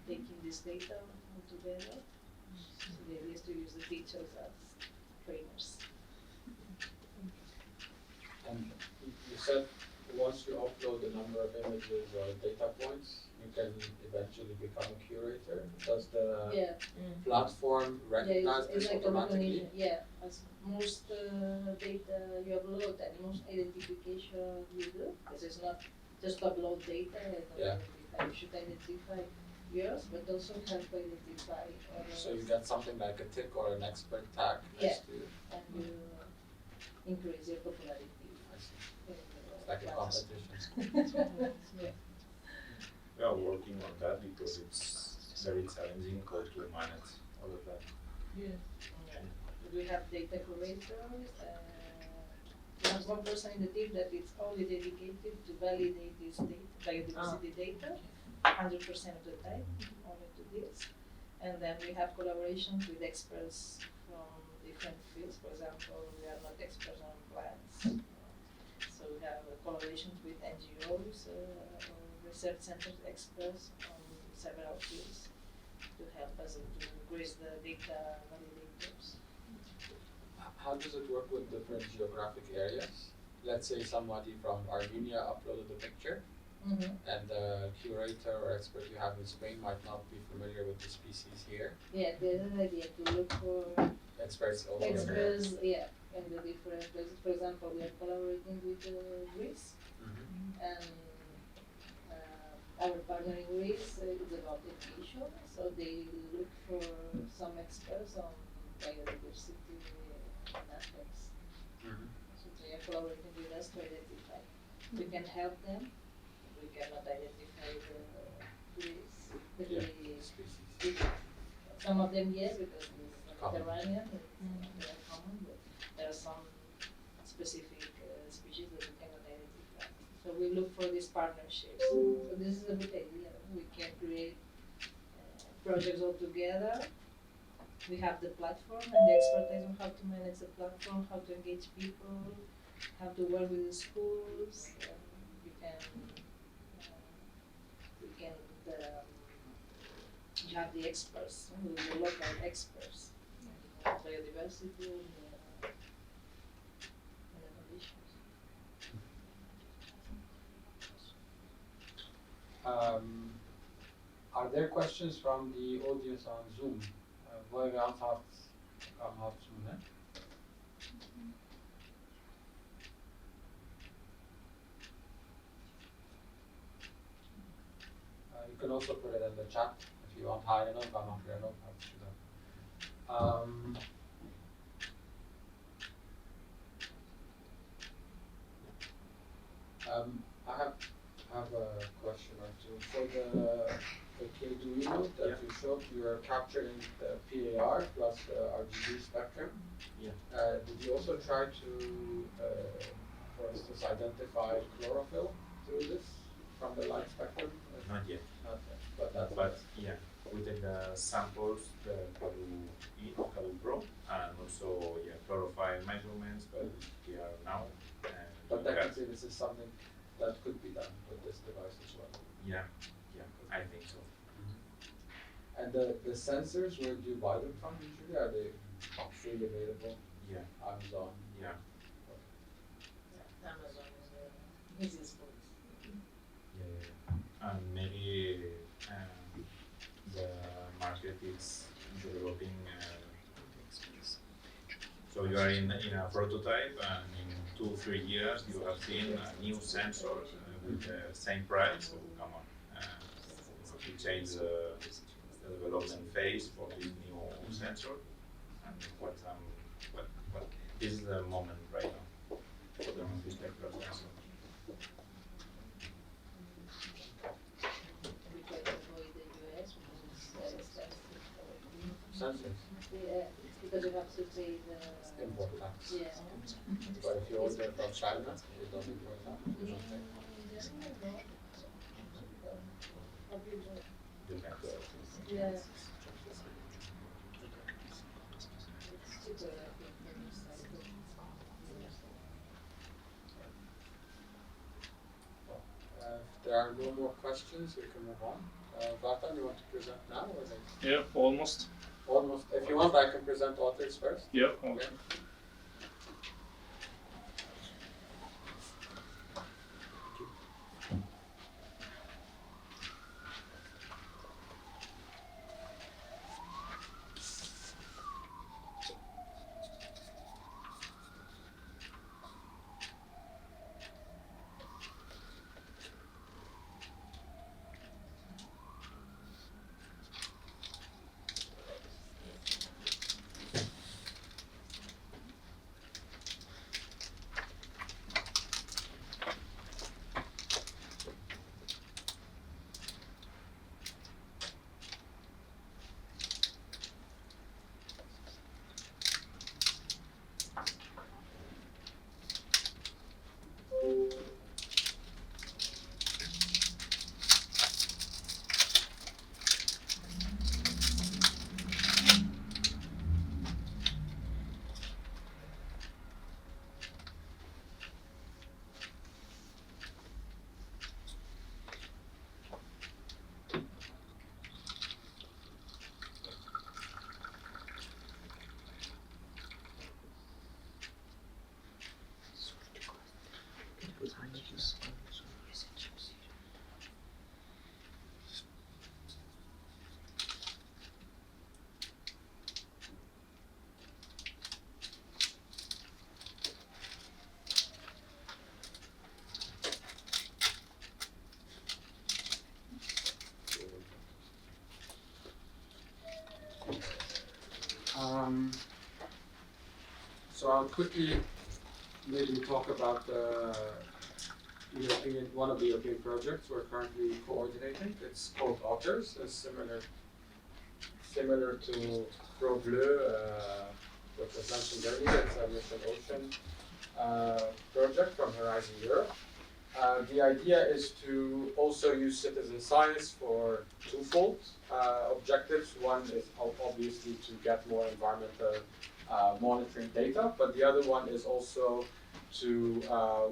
taking this data all together. So the idea is to use the teachers as trainers. And you said once you upload a number of images or data points, you can eventually become a curator. Does the Yeah, platform recognize it's this like a automatically? recognition. Yeah, as most data you upload and most identification you do, because it's not just upload data and Yeah. identify. You should identify yours, but also help identify others. So you get something like a tick or an expert tag next to you. And you increase your popularity. I see. in It's the like a class. competition. Yeah. We are working on that because it's very challenging to manage all of that. Yeah. And we have data curators. We have one person in the team that is only dedicated to validate this data, biodiversity data, 100% of the time, only to this. And then we have collaborations with experts from different fields. For example, we are not experts on plants. So we have collaborations with NGOs, research centers experts on several fields to help us to increase the data validators. How does it work with different geographic areas? Let's say somebody from Armenia uploaded a picture, and the curator or expert you have in Spain might not be familiar with the species here. Yeah, there's an idea to look for Experts all over. experts, yeah, in the different places. For example, we are collaborating with Greece, and our partner in Greece is about education, so they look for some experts on biodiversity aspects. So they are collaborating with us to identify. We can help them. We cannot identify the species. Some of them yes, because it's Mediterranean, it's very common, but there are some specific species that we cannot identify. So we look for these partnerships. So this is a good idea. We can create projects all together. We have the platform and the expertise on how to manage the platform, how to engage people, how to work with the schools. You have the experts, the local experts, biodiversity and conditions. Are there questions from the audience on Zoom? Vad vi kan ha Zoom här. You can also put it in the chat if you want. Hi, I know I'm not here. I know how to do that. I have a question or two. For the Arduino that you showed, you are capturing the PAR plus the RGB spectrum. Yeah. Did you also try to, for instance, identify chlorophyll through this from the light spectrum? Not yet. Not yet, but that's yeah, we take the samples, the Calu Pro, and also chlorophyll measurements, but we are now. But technically, this is something that could be done with this device as well. Yeah, I think so. And the sensors, where do you buy them from usually? Are they freely available? Yeah. Amazon? Yeah. Amazon is the easiest place. Yeah. And maybe the market is developing. So you are in a prototype, and in 2-3 years you have seen a new sensor with the same price. So come on, we change the development phase for this new sensor, and what this is the moment right now for the multispectral sensor. We try to avoid the US because it's very expensive. Sensors? Yeah, because you have to pay the Import tax. Yeah. But if you order from China, you don't import that. You don't pay. Yeah. It's cheaper, I think, than this side. If there are no more questions, we can move on. Vardan, you want to present now or later? Yeah, almost. Almost. If you want, I can present authors first. Yeah, Okay. okay. So I'll quickly maybe talk about one of the European projects we're currently coordinating. It's called Otters. It's similar to Pro Bleu, which was mentioned earlier. It's a Mission Ocean project from Horizon Europe. The idea is to also use citizen science for twofold objectives. One is obviously to get more environmental monitoring data, but the other one is also to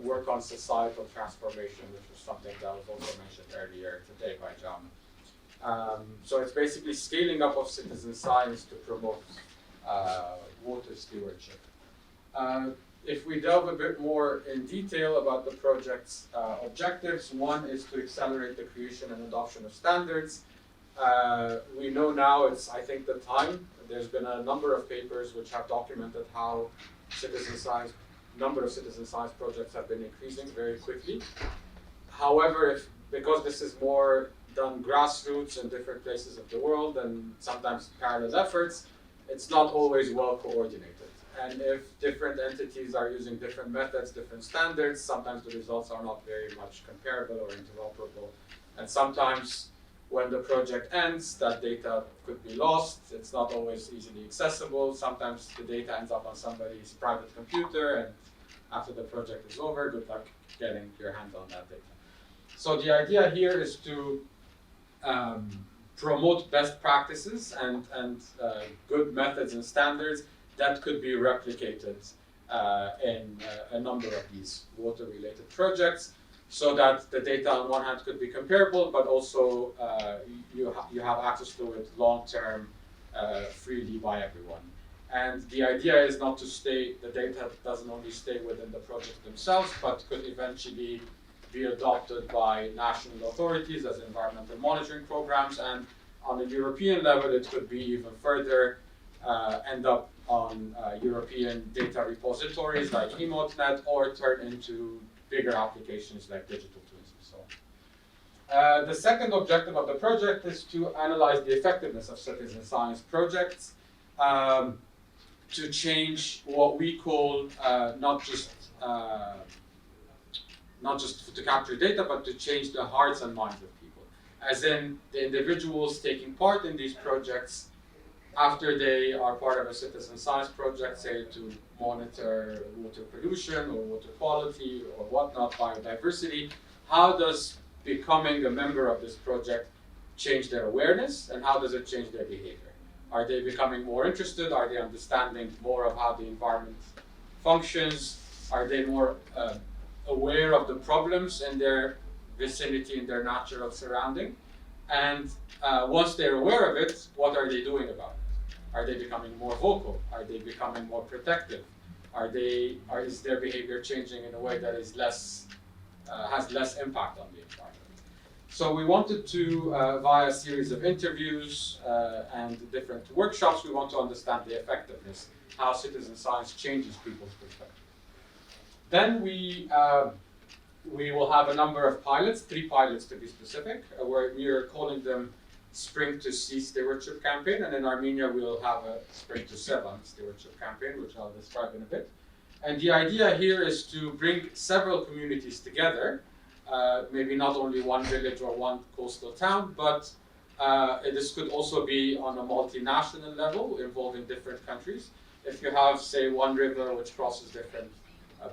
work on societal transformation, which was something that was also mentioned earlier today by John. So it's basically scaling up of citizen science to promote water stewardship. If we delve a bit more in detail about the project's objectives, one is to accelerate the creation and adoption of standards. We know now it's, I think, the time. There's been a number of papers which have documented how number of citizen science projects have been increasing very quickly. However, because this is more done grassroots in different places of the world and sometimes parallel efforts, it's not always well coordinated. And if different entities are using different methods, different standards, sometimes the results are not very much comparable or interoperable. And sometimes when the project ends, that data could be lost. It's not always easily accessible. Sometimes the data ends up on somebody's private computer, and after the project is over, good luck getting your hands on that data. So the idea here is to promote best practices and good methods and standards that could be replicated in a number of these water-related projects, so that the data on one hand could be comparable, but also you have access to it long-term, freely by everyone. And the idea is not to the data doesn't only stay within the project themselves, but could eventually be adopted by national authorities as environmental monitoring programs, and on a European level, it could be even further end up on European data repositories like EMOTNet, or turn into bigger applications like digital twins and so on. The second objective of the project is to analyze the effectiveness of citizen science projects to change what we call not just to capture data, but to change the hearts and minds of people. As in, the individuals taking part in these projects, after they are part of a citizen science project, say to monitor water pollution or water quality or whatnot, biodiversity, how does becoming a member of this project change their awareness, and how does it change their behavior? Are they becoming more interested? Are they understanding more of how the environment functions? Are they more aware of the problems in their vicinity, in their natural surrounding? And once they're aware of it, what are they doing about it? Are they becoming more vocal? Are they becoming more protective? Is their behavior changing in a way that is has less impact on the environment? So we wanted to, via a series of interviews and different workshops, we want to understand the effectiveness, how citizen science changes people's perspective. Then we will have a number of pilots, 3 pilots to be specific, where we are calling them Spring to Sea Stewardship Campaign, and in Armenia we'll have a Spring to Sevan Stewardship Campaign, which I'll describe in a bit. And the idea here is to bring several communities together, maybe not only one village or one coastal town, but this could also be on a multinational level involving different countries. If you have, say, one river which crosses different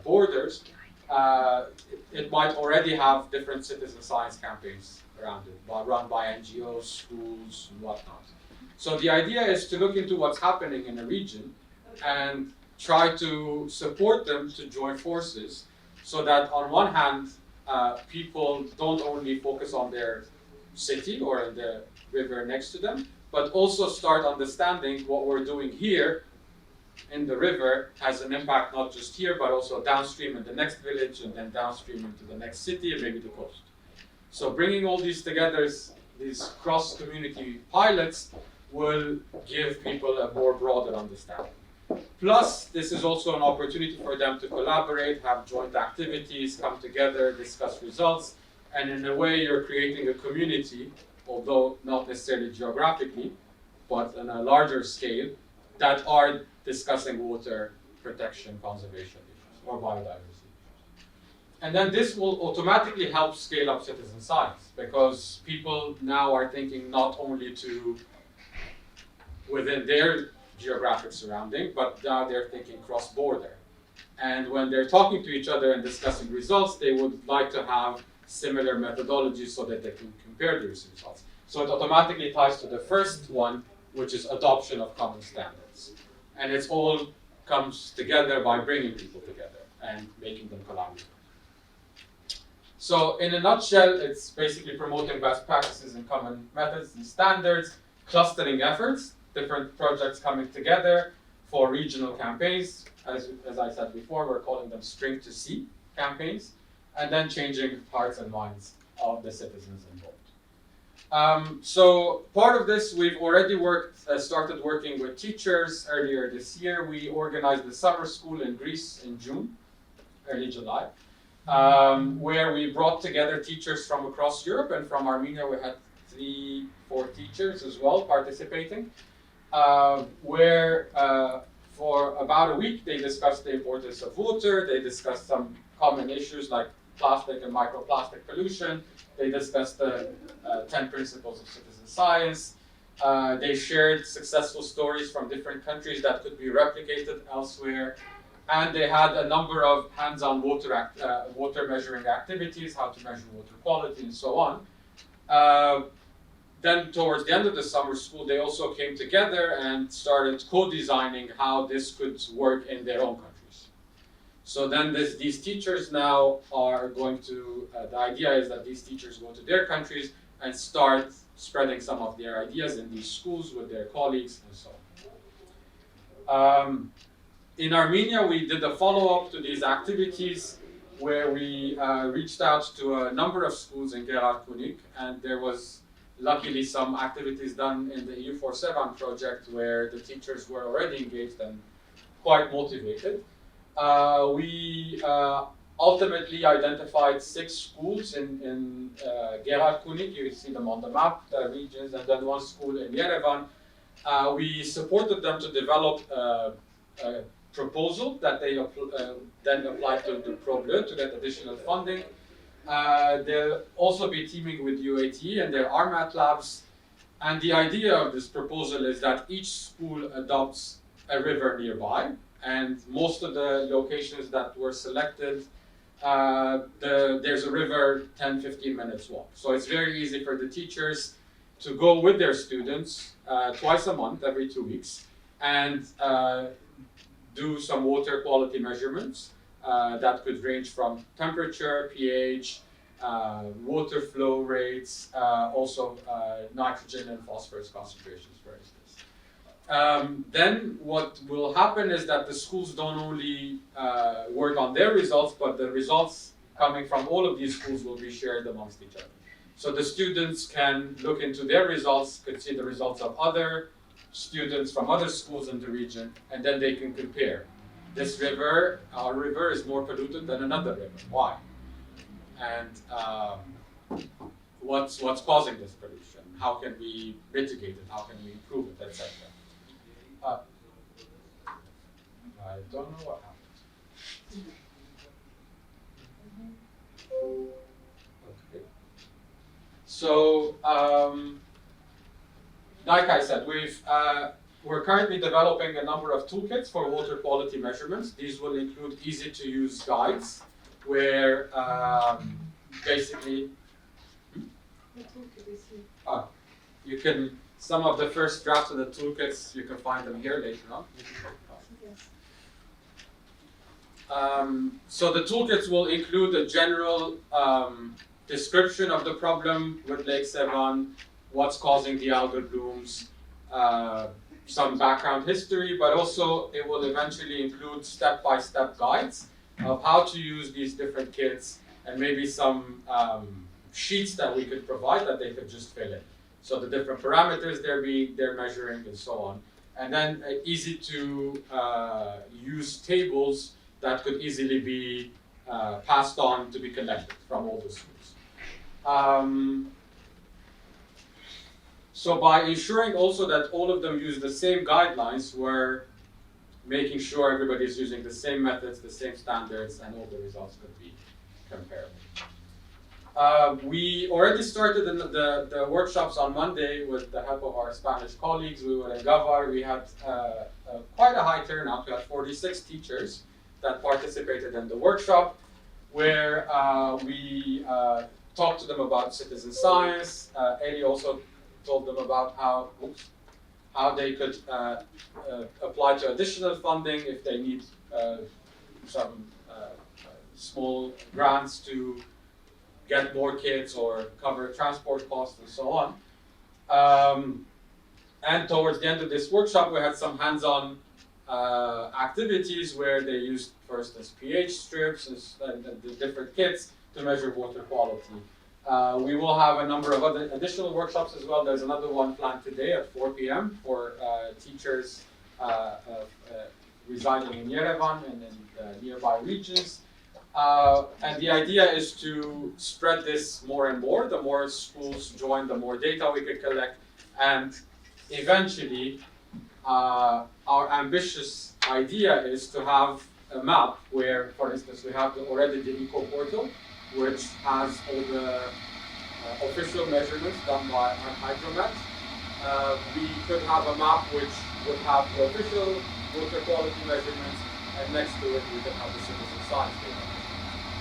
borders, it might already have different citizen science campaigns around it, run by NGOs, schools, and whatnot. So the idea is to look into what's happening in a region and try to support them to join forces, so that on one hand, people don't only focus on their city or the river next to them, but also start understanding what we're doing here in the river has an impact not just here, but also downstream in the next village, and then downstream into the next city, and maybe the coast. So bringing all these together, these cross-community pilots, will give people a more broader understanding. Plus, this is also an opportunity for them to collaborate, have joint activities, come together, discuss results, and in a way you're creating a community, although not necessarily geographically, but on a larger scale, that are discussing water protection, conservation issues, or biodiversity issues. And then this will automatically help scale up citizen science, because people now are thinking not only to within their geographic surrounding, but now they're thinking cross-border. And when they're talking to each other and discussing results, they would like to have similar methodologies so that they can compare these results. So it automatically ties to the first one, which is adoption of common standards. And it all comes together by bringing people together and making them collaborate. So in a nutshell, it's basically promoting best practices and common methods and standards, clustering efforts, different projects coming together for regional campaigns. As I said before, we're calling them string to sea campaigns, and then changing hearts and minds of the citizens involved. So part of this, we've already started working with teachers earlier this year. We organized the summer school in Greece in June, early July, where we brought together teachers from across Europe, and from Armenia we had 3-4 teachers as well participating, where for about a week they discussed the importance of water, they discussed some common issues like plastic and microplastic pollution, they discussed the 10 principles of citizen science, they shared successful stories from different countries that could be replicated elsewhere, and they had a number of hands-on water measuring activities, how to measure water quality and so on. Then towards the end of the summer school, they also came together and started co-designing how this could work in their own countries. So then these teachers now are going to, the idea is that these teachers go to their countries and start spreading some of their ideas in these schools with their colleagues and so on. In Armenia, we did a follow-up to these activities where we reached out to a number of schools in Garabet, and there was luckily some activities done in the EU4/7 project where the teachers were already engaged and quite motivated. We ultimately identified 6 schools in Garabet. You see them on the map, the regions, and then 1 school in Yerevan. We supported them to develop a proposal that they then applied to the ProBleu to get additional funding. They'll also be teaming with UAT and their RMAT labs. And the idea of this proposal is that each school adopts a river nearby. And most of the locations that were selected, there's a river 10-15 minutes walk. So it's very easy for the teachers to go with their students twice a month, every 2 weeks, and do some water quality measurements. That could range from temperature, pH, water flow rates, also nitrogen and phosphorus concentrations, for instance. Then what will happen is that the schools don't only work on their results, but the results coming from all of these schools will be shared amongst each other. So the students can look into their results, could see the results of other students from other schools in the region, and then they can compare. This river, our river, is more polluted than another river. Why? And what's causing this pollution? How can we mitigate it? How can we improve it, etc. I don't know what happened. Okay. So, like I said, we're currently developing a number of toolkits for water quality measurements. These will include easy-to-use guides, where basically, you can, some of the first drafts of the toolkits, you can find them here later on. So the toolkits will include a general description of the problem with Lake Sevan, what's causing the algal blooms, some background history, but also it will eventually include step-by-step guides of how to use these different kits, and maybe some sheets that we could provide that they could just fill in. So the different parameters they're measuring and so on. And then easy to use tables that could easily be passed on to be collected from all the schools. So by ensuring also that all of them use the same guidelines, we're making sure everybody is using the same methods, the same standards, and all the results could be comparable. We already started the workshops on Monday with the help of our Spanish colleagues. We were in Gavar. We had quite a high turnout. We had 46 teachers that participated in the workshop, where we talked to them about citizen science. Eli also told them about how they could apply to additional funding if they need some small grants to get more kids or cover transport costs and so on. And towards the end of this workshop, we had some hands-on activities where they used, for instance, pH strips and the different kits to measure water quality. We will have a number of other additional workshops as well. There's another one planned today at 4 p.m. for teachers residing in Yerevan and in nearby regions. And the idea is to spread this more and more. The more schools join, the more data we can collect. And eventually, our ambitious idea is to have a map where, for instance, we have already the Eco Portal, which has all the official measurements done by Hydromet. We could have a map which would have the official water quality measurements, and next to it we can have the citizen science data.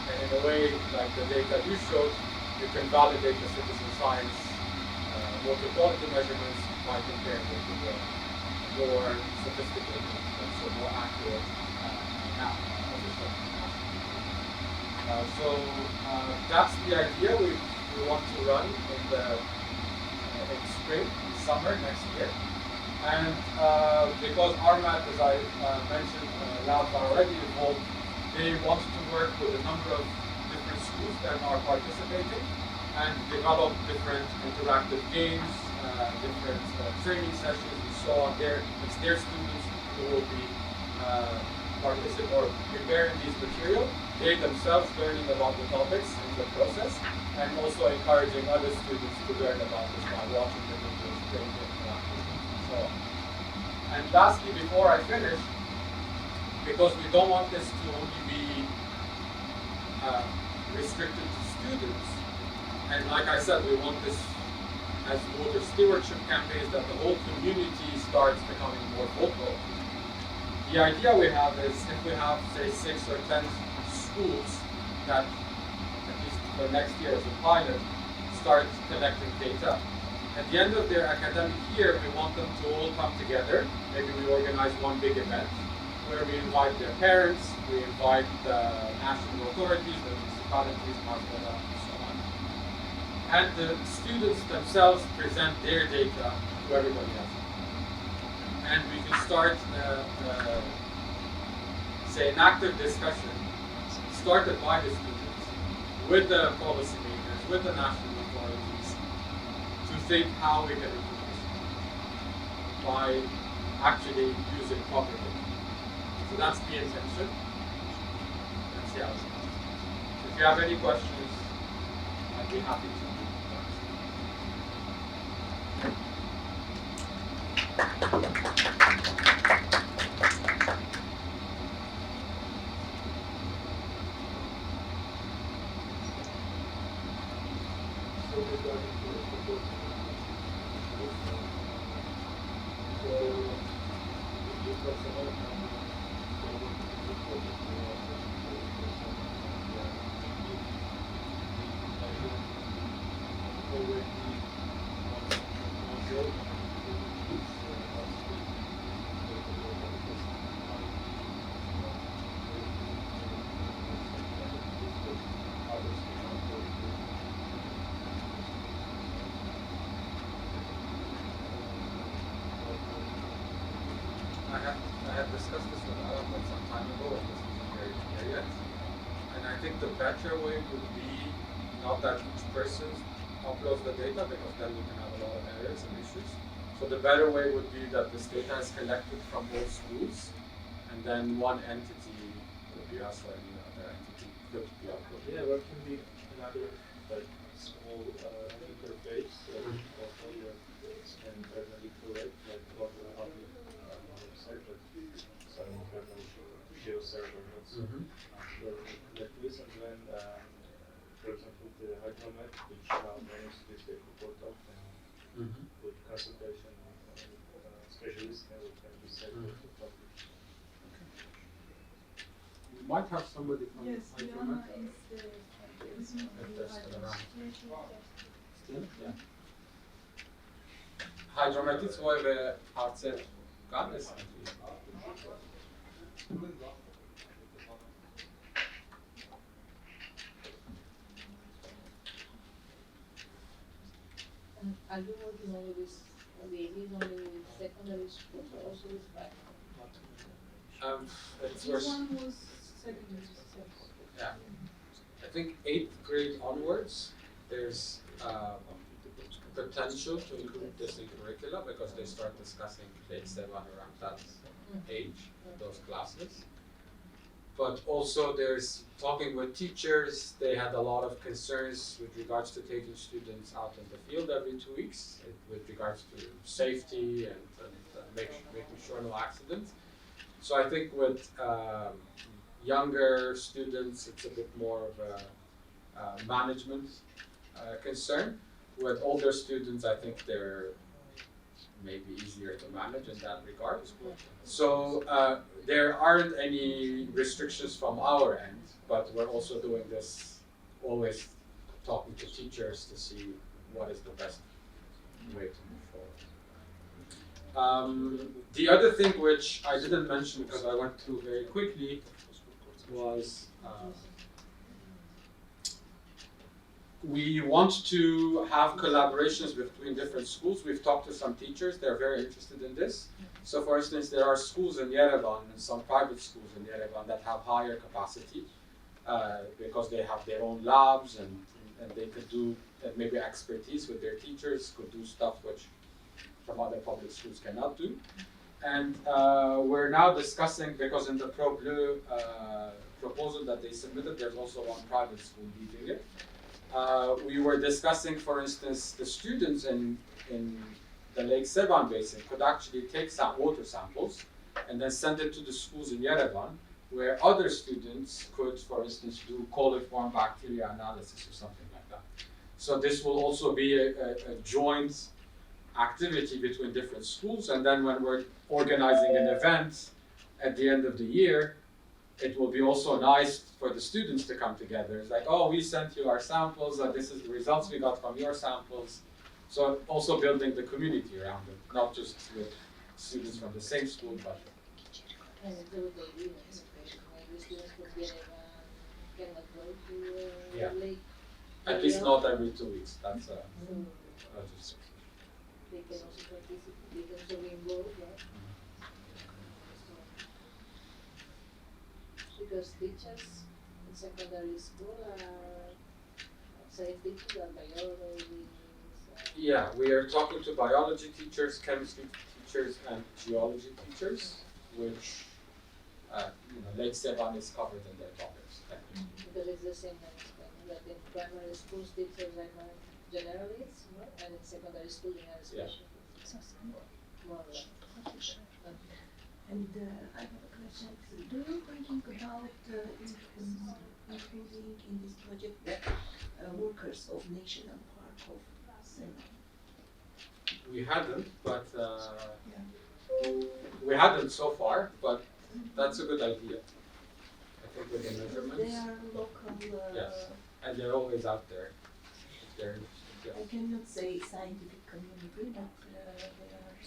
And in a way, like the data you showed, you can validate the citizen science water quality measurements by comparing it to the more sophisticated, so more accurate official. So that's the idea we want to run in spring, summer next year. And because RMAT, as I mentioned, labs are already involved, they want to work with a number of different schools that are participating and develop different interactive games, different training sessions and so on. It's their students who will be participating or preparing these material. They themselves learning about the topics in the process, and also encouraging other students to learn about this by watching the videos, playing the interactive games, and so on. And lastly, before I finish, because we don't want this to only be restricted to students, and like I said, we want this as water stewardship campaigns that the whole community starts becoming more vocal. The idea we have is if we have, say, 6 or 10 schools that, at least for next year as a pilot, start collecting data. At the end of their academic year, we want them to all come together. Maybe we organize one big event where we invite their parents, we invite the national authorities, the municipalities, and so on. And the students themselves present their data to everybody else. And we can start, say, an active discussion started by the students with the policymakers, with the national authorities, to think how we can improve this by actually using proper data. So that's the intention. Let's see how it goes. If you have any questions, I'd be happy to. I had discussed this with Alan some time ago, and this isn't very clear yet. And I think the better way would be not that each person uploads the data, because then you can have a lot of errors and issues. So the better way would be that this data is collected from both schools, and then one entity, could be us or any other entity, could be uploaded. Yeah, what can be another like small interface also internally curate, like what the public website, but some internal geo server nodes. Like this, and when, for example, the Hydromet, which now manages this data portal, with consultation specialists, can be set to publish. We might have somebody from Yes, Hydromet. Diana is the If they're still around. Still? Yeah. Hydrometից ով է հարցեր կան ես։ Are you working only with only with secondary schools or also with primary? It's This one was secondary school. Yeah. I think 8th grade onwards, there's potential to include this in curricula because they start discussing grade 7 around that age, those classes. But also there's talking with teachers, they had a lot of concerns with regards to taking students out in the field every 2 weeks with regards to safety and making sure no accidents. So I think with younger students, it's a bit more of a management concern. With older students, I think they're maybe easier to manage in that regard. So there aren't any restrictions from our end, but we're also doing this, always talking to teachers to see what is the best way to move forward. The other thing which I didn't mention because I went through very quickly was we want to have collaborations between different schools. We've talked to some teachers, they're very interested in this. So for instance, there are schools in Yerevan and some private schools in Yerevan that have higher capacity because they have their own labs and they could do maybe expertise with their teachers, could do stuff which from other public schools cannot do. And we're now discussing, because in the Pro Bleu proposal that they submitted, there's also one private school leading it. We were discussing, for instance, the students in the Lake Sevan Basin could actually take some water samples and then send it to the schools in Yerevan, where other students could, for instance, do coliform bacteria analysis or something like that. So this will also be a joint activity between different schools, and then when we're organizing an event at the end of the year, it will be also nice for the students to come together. It's like, oh, we sent you our samples, and this is the results we got from your samples. So also building the community around it, not just with students from the same school, but And there would be an situation where the students could get cannot go to Yeah. lake. at least not every 2 weeks. That's just They can also participate, they can also be involved, right? Because teachers in secondary school are, say, teachers are biology. yeah. We are talking to biology teachers, chemistry teachers, and geology teachers, which Lake Sevan is covered in their topics. Because it's the same in Spain, that in primary schools teachers are more generalists, no? And in secondary school they are specialists. More or less. And I have a question. Do you thinking about including in this project the workers of National Park of Sevan? We hadn't, but we hadn't so far. But that's a good idea. I think with the measurements, They are local. yes, and they're always out there. If they're interested, I yes. cannot say scientific community, but they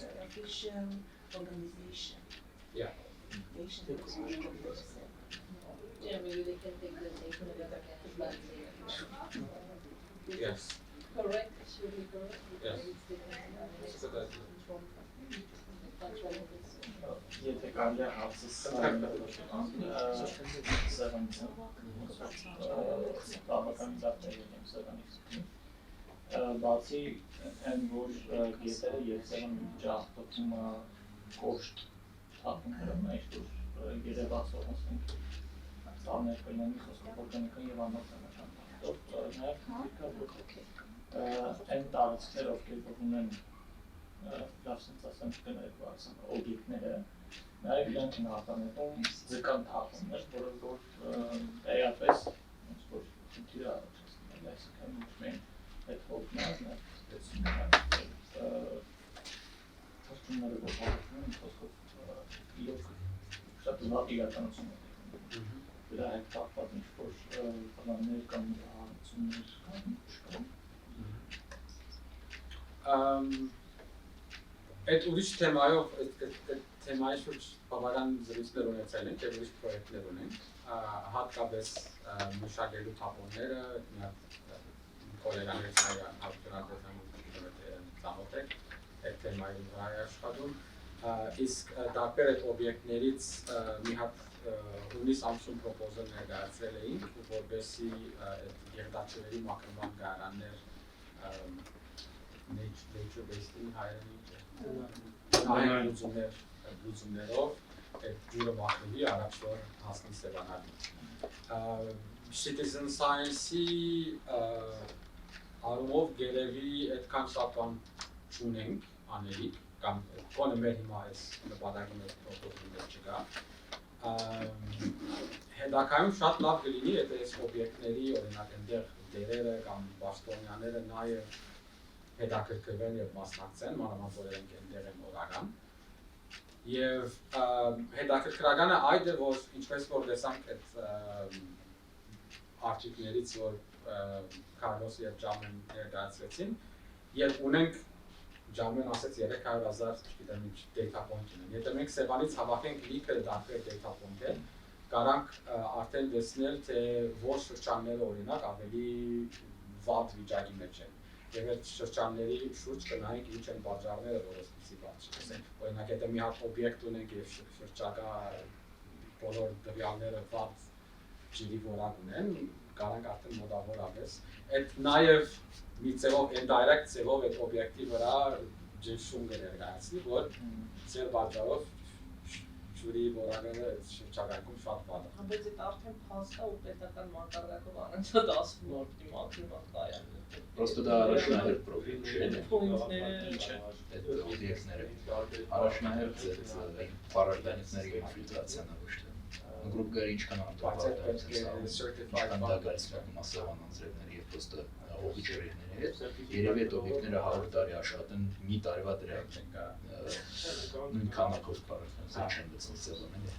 are official organization. Yeah. National Park of Sevan. Yeah, maybe they can take the same advantage. Yes. Correct, should be correct. Yes. It's It's a good idea. Եթե կարելի է հարցը Սևանից բավական դեպքեր եմ Սևանից։ Բացի այն որ գետերը եւ Սևան ջախտում կոշտ թափում կրնայր որ երևացող ասենք ցավներ կլինեն խոսքը օրգանիկան եւ անօրգանական թափով նաեւ այն տարածքներ ովքեր ունեն լավ sense ասեմ կներկայացան օբյեկտները, նաև իրանք են արտանետում ձգան թափումներ, որը որ էապես ոնց որ խնդիրը առաջացնում է, այսինքն մենք այդ հոգնածն է, թշնամները որ հաղորդում են, խոսքով իրոք շատ լավ իրականություն է դրա հետ կապված ինչ-որ պլաններ կամ հարցումներ կան, չկան։ Այդ ուրիշ թեմայով, այդ թեմայի շուրջ բավական զրույցներ ունեցել ենք և ուրիշ պրոյեկտներ ունենք, հատկապես մշակելու թափոնները, կոլեգաներից ծանոթ եք, այդ թեմայի վրա է աշխատում, իսկ տարբեր այդ օբյեկտներից մի հատ հունիս ամսում պրոպոզալ ներկայացրել էինք, որպեսզի գեղդաչուների մաքրման կայարաններ nature-based-ի հայերենի լուծումներով այդ ջուրը մաքրվի առաջ որ հասնի սևանալի։ Citizen Science-ի առումով գերևի այդքան շատ բան չունենք անելիք, կամ կոնը մեր հիմա այս նպատակի մեջ պրոպոզալներ չկա։ Հետագայում շատ լավ կլինի, եթե այս օբյեկտների, օրինակ այնտեղ դերերը կամ բաշտոնյաները նաև հետաքրքրվեն և մասնակցեն, մանավանդ որ իրենք այնտեղ են օրական։ Եվ հետաքրքրականը այդ է, որ ինչպես որ տեսանք այդ արխիվներից, որ Քարլոս և Ջամեն ներկայացրեցին, երբ ունենք Ջամեն ասեց 300,000 չգիտեմ ինչ data point ունեն։ Եթե մենք Սևանից հավաքենք լիքը տարբեր data point-եր, կարանք արդեն տեսնել, թե որ շրջանները օրինակ ավելի վատ վիճակի մեջ են։ Եվ այդ շրջանների շուրջ կնայենք ինչ են պատճառները, որ այսպիսի բան չկասենք։ Օրինակ, եթե մի հատ օբյեկտ ունենք և շրջակա բոլոր տվյալները վատ ջրի որակ ունեն, կարանք արդեն մոտավորապես։ Այդ նաև մի ձևով, indirect ձևով այդ օբյեկտի վրա ջրշում կներկայացնի, որ ձեր պատճառով ջուրի որակը շրջակայքում շատ վատ է։ Բայց այդ արդեն փաստ է ու պետական մակարդակով անընդհատ ասվում է որ մաքրման կայանը։ Պրոստը դա առաջնահերթ պրոբլեմ չէ։ Այդ պոինտները այդ օբյեկտները առաջնահերթ պարարտանիքների ինֆիլտրացիան է ոչ թե գրուպները ինչքան անդրադառնալու ինչքան դա գալիս մասսավան անձրևների եւ պրոստը հողի ջրերների հետ երևի այդ օբյեկտները 100 տարի աշխատեն մի տարվա դրա նույն քանակով պարարտանիքներ չեն գցել սեզոնները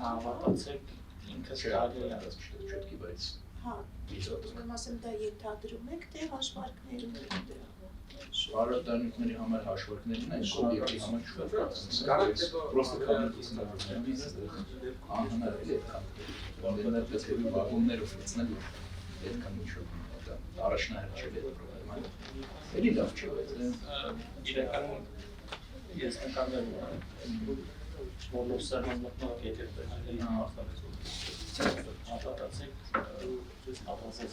Հավատացեք ինքս կարելի է չոտքի բայց Ուրեմն ասեմ դա ենթադրում եք, թե հաշվարկներում եք դրա։ Պարարտանիքների համար հաշվարկներն են, օբյեկտի համար չկա։ Պրոստը քանակություններ անհնարելի է կամպյուտերներ պետք է վագոններով լցնել այդքան ինչով առաջնահերթ չէ այդ պրոբլեման։ Էլի լավ չէ բայց իրականում ես նկարել բոլոր սերմանական կետերների հավատացեք ապացես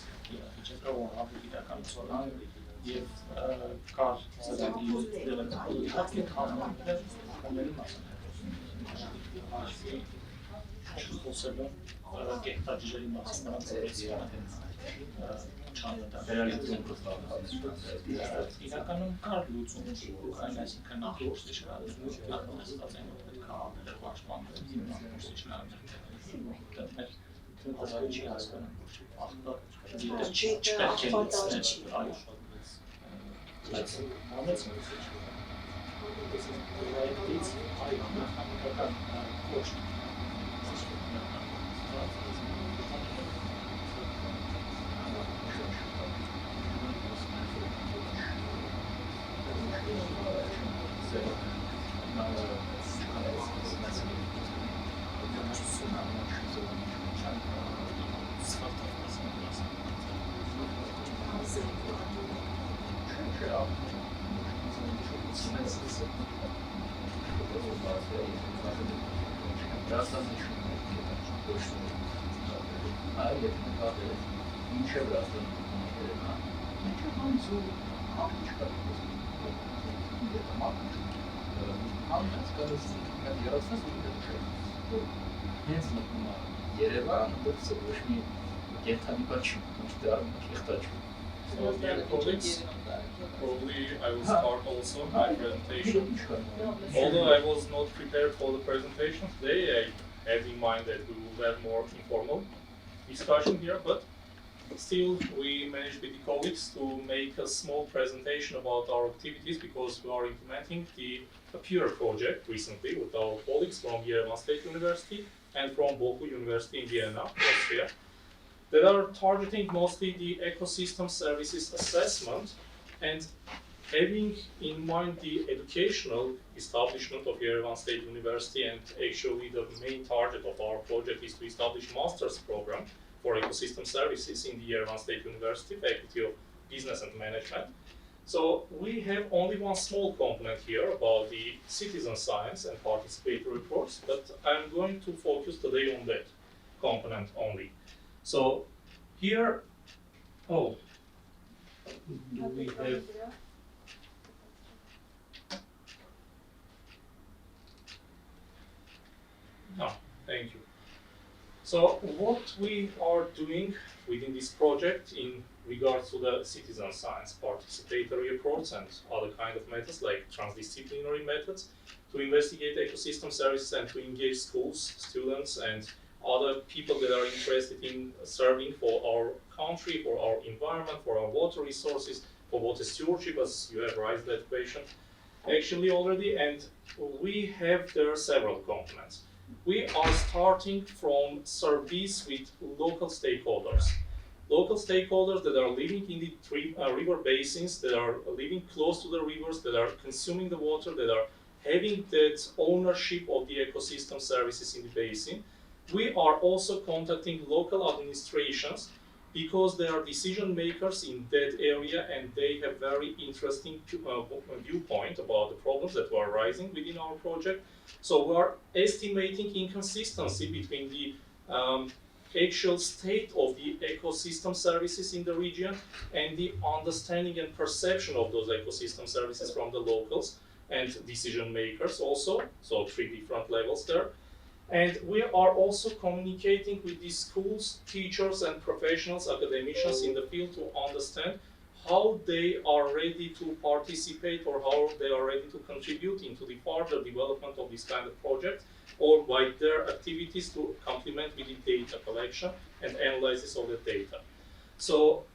իջակա ու հավի իրականությունը եւ կար ծրագրի դերակատարի համանուններ համերի մասին խոսելը կեքտաջերի մասին նրանց իրականում կար լուծում այն այսինքն նախորդ իշխանությունը նախատեսված այն որ պետք է անել պաշտպանել չի հասկանում չպետք է լցնել այո բայց համեց պրոյեկտից այո մեխանիկական կոշտ Երևան դեպս ոչ մի կենթանի բան չի, դեռ կեղտաչ։ Probably I will start also my presentation. Although I was not prepared for the presentation today, I had in mind that we will have more informal discussion here, but still we managed with the colleagues to make a small presentation about our activities because we are implementing the Appear project recently with our colleagues from Yerevan State University and from Boku University in Vienna, Austria, that are targeting mostly the ecosystem services assessment and having in mind the educational establishment of Yerevan State University. And actually the main target of our project is to establish master's program for ecosystem services in the Yerevan State University, Faculty of Business and Management. So we have only one small component here about the citizen science and participatory reports, but I'm going to focus today on that component only. So here, do we have? No, thank you. So what we are doing within this project in regards to the citizen science participatory approach and other kind of methods like transdisciplinary methods to investigate ecosystem services and to engage schools, students and other people that are interested in serving for our country, for our environment, for our water resources, for water stewardship, as you have raised that question actually already. And we have there several components. We are starting from surveys with local stakeholders. Local stakeholders that are living in the river basins, that are living close to the rivers, that are consuming the water, that are having that ownership of the ecosystem services in the basin. We are also contacting local administrations because they are decision makers in that area and they have very interesting viewpoint about the problems that were arising within our project. So we are estimating inconsistency between the actual state of the ecosystem services in the region and the understanding and perception of those ecosystem services from the locals and decision makers also, so 3 different levels there. And we are also communicating with these schools, teachers and professionals, academicians in the field to understand how they are ready to participate or how they are ready to contribute into the further development of this kind of project, or by their activities to complement with the data collection and analysis of the data. So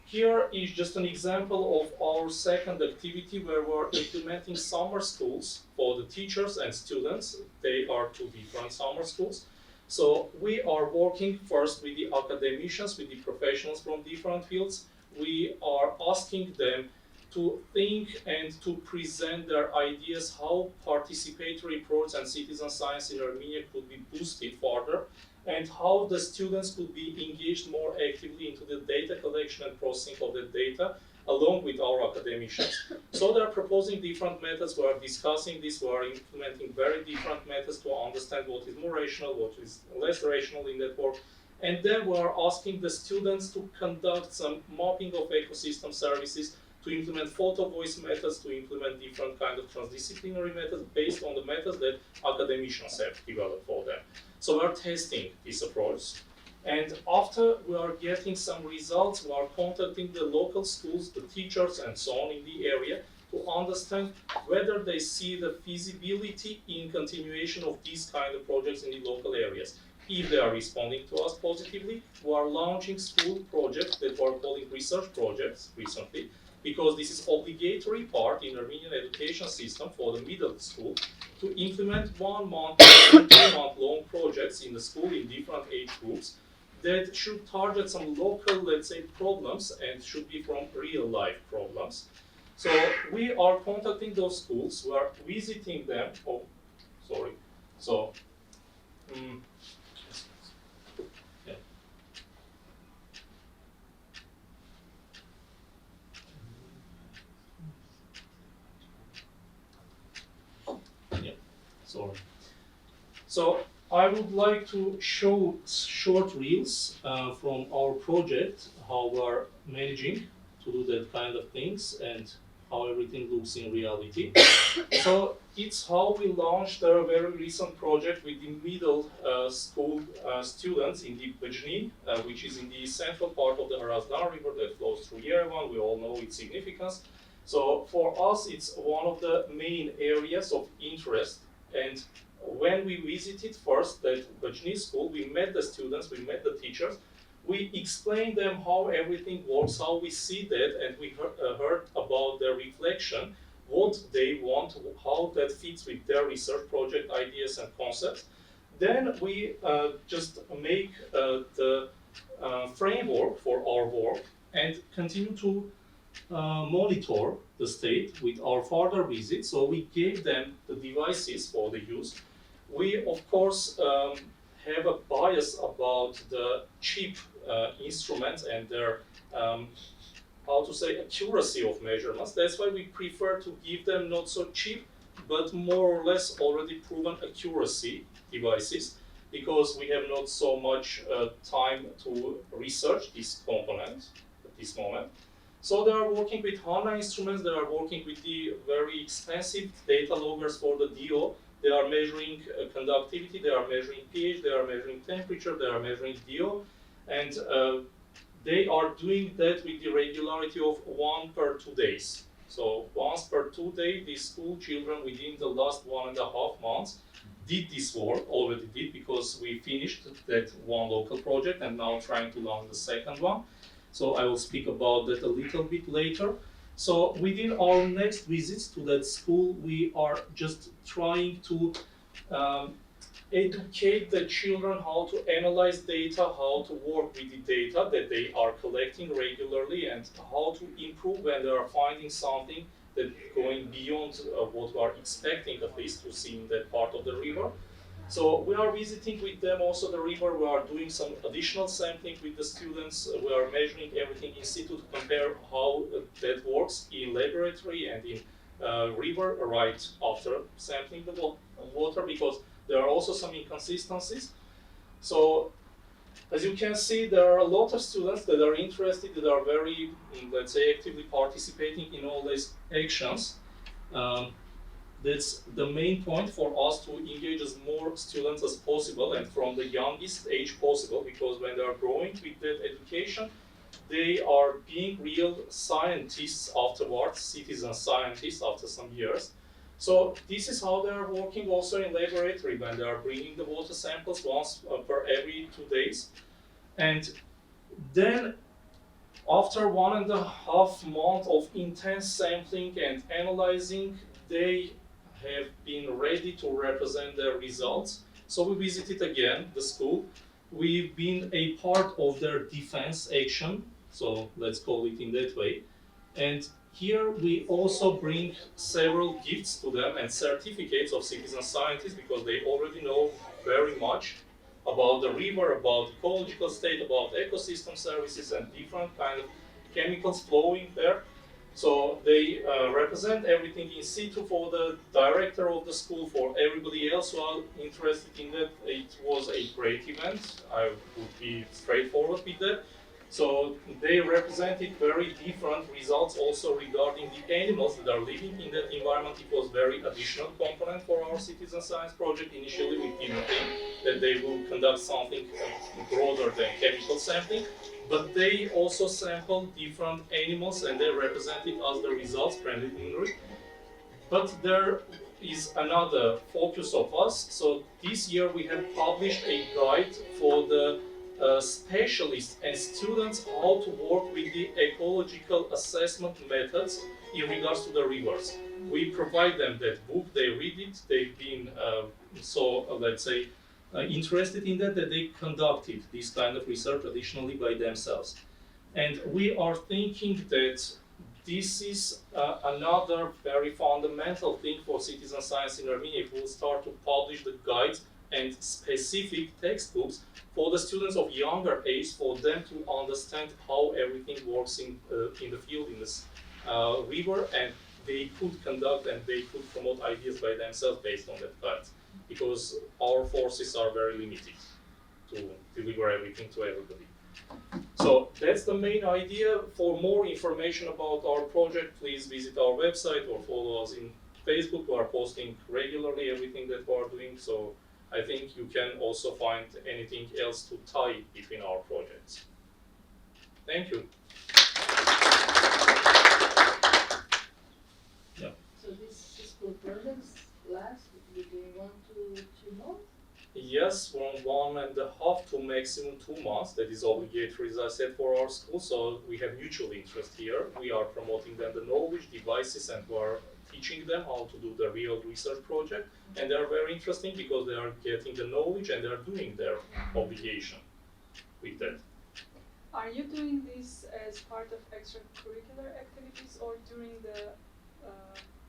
here is just an example of our second activity where we're implementing summer schools for the teachers and students. They are 2 different summer schools. So we are working first with the academicians, with the professionals from different fields. We are asking them to think and to present their ideas how participatory approach and citizen science in Armenia could be boosted further, and how the students could be engaged more actively into the data collection and processing of the data along with our academicians. So they're proposing different methods, we are discussing this, we are implementing very different methods to understand what is more rational, what is less rational in that work. And then we are asking the students to conduct some mapping of ecosystem services, to implement photo voice methods, to implement different kind of transdisciplinary methods based on the methods that academicians have developed for them. So we're testing this approach. And after we are getting some results, we are contacting the local schools, the teachers and so on in the area to understand whether they see the feasibility in continuation of these kind of projects in the local areas. If they are responding to us positively, we are launching school projects that we are calling research projects recently, because this is obligatory part in Armenian education system for the middle school to implement 1 month or 2 month long projects in the school in different age groups that should target some local, let's say, problems and should be from real life problems. So we are contacting those schools, we are visiting them. So I would like to show short reels from our project, how we are managing to do that kind of things and how everything looks in reality. So it's how we launched a very recent project with the middle school students in the Bajni, which is in the central part of the Vardan River that flows through Yerevan. We all know its significance. So for us, it's one of the main areas of interest. And when we visited first that Bajni school, we met the students, we met the teachers, we explained them how everything works, how we see that, and we heard about their reflection, what they want, how that fits with their research project ideas and concepts. Then we just make the framework for our work and continue to monitor the state with our further visits. So we gave them the devices for the use. We, of course, have a bias about the cheap instruments and their, how to say, accuracy of measurements. That's why we prefer to give them not so cheap, but more or less already proven accuracy devices, because we have not so much time to research this component at this moment. So they are working with HANA instruments, they are working with the very expensive data loggers for the DO. They are measuring conductivity, they are measuring pH, they are measuring temperature, they are measuring DO, and they are doing that with the regularity of 1 per 2 days. So once per 2 days, these school children within the last 1.5 months did this work, already did, because we finished that one local project and now trying to launch the second one. So I will speak about that a little bit later. So within our next visits to that school, we are just trying to educate the children how to analyze data, how to work with the data that they are collecting regularly, and how to improve when they are finding something that going beyond what we are expecting at least to see in that part of the river. So we are visiting with them also the river, we are doing some additional sampling with the students, we are measuring everything in situ to compare how that works in laboratory and in river right after sampling the water, because there are also some inconsistencies. So as you can see, there are a lot of students that are interested, that are very, let's say, actively participating in all these actions. That's the main point for us to engage as more students as possible and from the youngest age possible, because when they are growing with that education, they are being real scientists afterwards, citizen scientists after some years. So this is how they are working also in laboratory, when they are bringing the water samples once per every 2 days. And then after 1.5 months of intense sampling and analyzing, they have been ready to represent their results. So we visited again the school. We've been a part of their defense action, so let's call it in that way. And here we also bring several gifts to them and certificates of citizen scientists, because they already know very much about the river, about ecological state, about ecosystem services and different kind of chemicals flowing there. So they represent everything in situ for the director of the school, for everybody else who are interested in that. It was a great event. I would be straightforward with that. So they represented very different results also regarding the animals that are living in that environment. It was very additional component for our citizen science project. Initially we didn't think that they will conduct something broader than chemical sampling, but they also sampled different animals and they represented us the results preliminary. But there is another focus of us. So this year we have published a guide for the specialists and students how to work with the ecological assessment methods in regards to the rivers. We provide them that book, they read it, they've been let's say, interested in that they conducted this kind of research additionally by themselves. And we are thinking that this is another very fundamental thing for citizen science in Armenia. If we'll start to publish the guides and specific textbooks for the students of younger age, for them to understand how everything works in the field, in this river, and they could conduct and they could promote ideas by themselves based on that guides. Because our forces are very limited to deliver everything to everybody. So that's the main idea. For more information about our project, please visit our website or follow us in Facebook. We are posting regularly everything that we are doing. So I think you can also find anything else to tie between our projects. Thank you. school projects last between 1 to 2 months? Yes, from 1.5 to maximum 2 months. That is obligatory, as I said, for our school. So we have mutual interest here. We are promoting them the knowledge, devices, and we are teaching them how to do the real research project. And they are very interesting because they are getting the knowledge and they are doing their obligation with that. Are you doing this as part of extracurricular activities or during the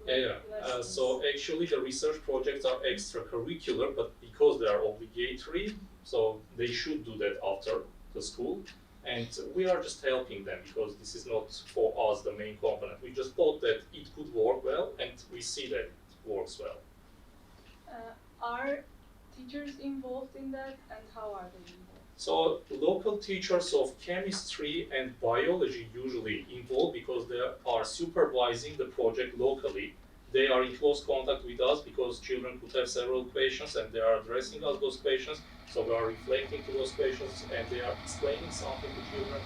lessons? So actually the research projects are extracurricular, but because they are obligatory, so they should do that after the school. And we are just helping them because this is not for us the main component. We just thought that it could work well and we see that it works well. Are teachers involved in that and how are they involved? So local teachers of chemistry and biology usually involved because they are supervising the project locally. They are in close contact with us because children could have several questions and they are addressing us those questions. So we are reflecting to those questions and they are explaining something to children.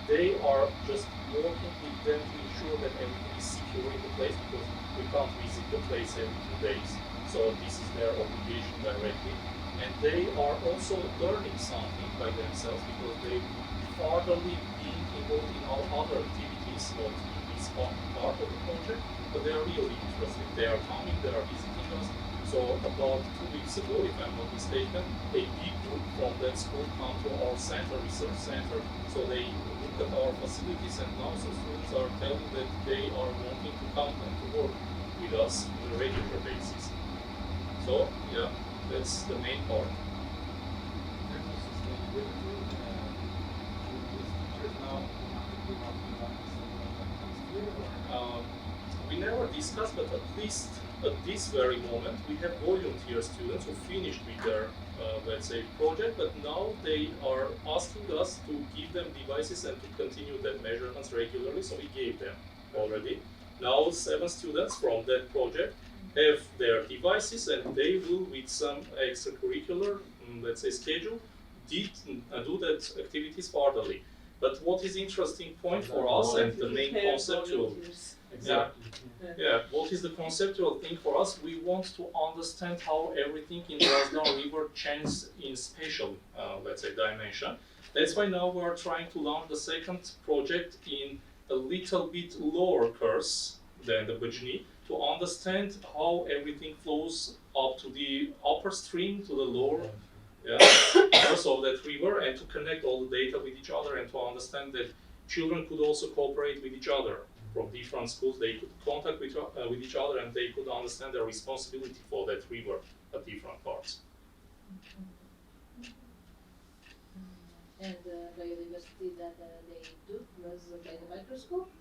They are just working with them to ensure that everything is secure in the place because we can't visit the place every 2 days. So this is their obligation directly. And they are also learning something by themselves because they furtherly being involved in all other activities, not in this part of the project, but they are really interested. They are coming, they are visiting us. So about 2 weeks ago, if I'm not mistaken, a big group from that school come to our center, research center. So they look at our facilities and now some students are telling that they are wanting to come and to work with us on a regular basis. So yeah, that's the main part. We never discussed, but at least at this very moment, we have volunteer students who finished with their, let's say, project, but now they are asking us to give them devices and to continue their measurements regularly, so we gave them already. Now 7 students from that project have their devices and they will, with some extracurricular, let's say, schedule, do that activities furtherly. But what is interesting point for us and the main conceptual, what is the conceptual thing for us? We want to understand how everything in the Vardan River changes in spatial, let's say, dimension. That's why now we are trying to launch the second project in a little bit lower curves than the Bajni, to understand how everything flows up to the upper stream, to the lower course of that river, and to connect all the data with each other and to understand that children could also cooperate with each other from different schools. They could contact with each other and they could understand their responsibility for that river at different parts. And the biodiversity that they do was by the microscope?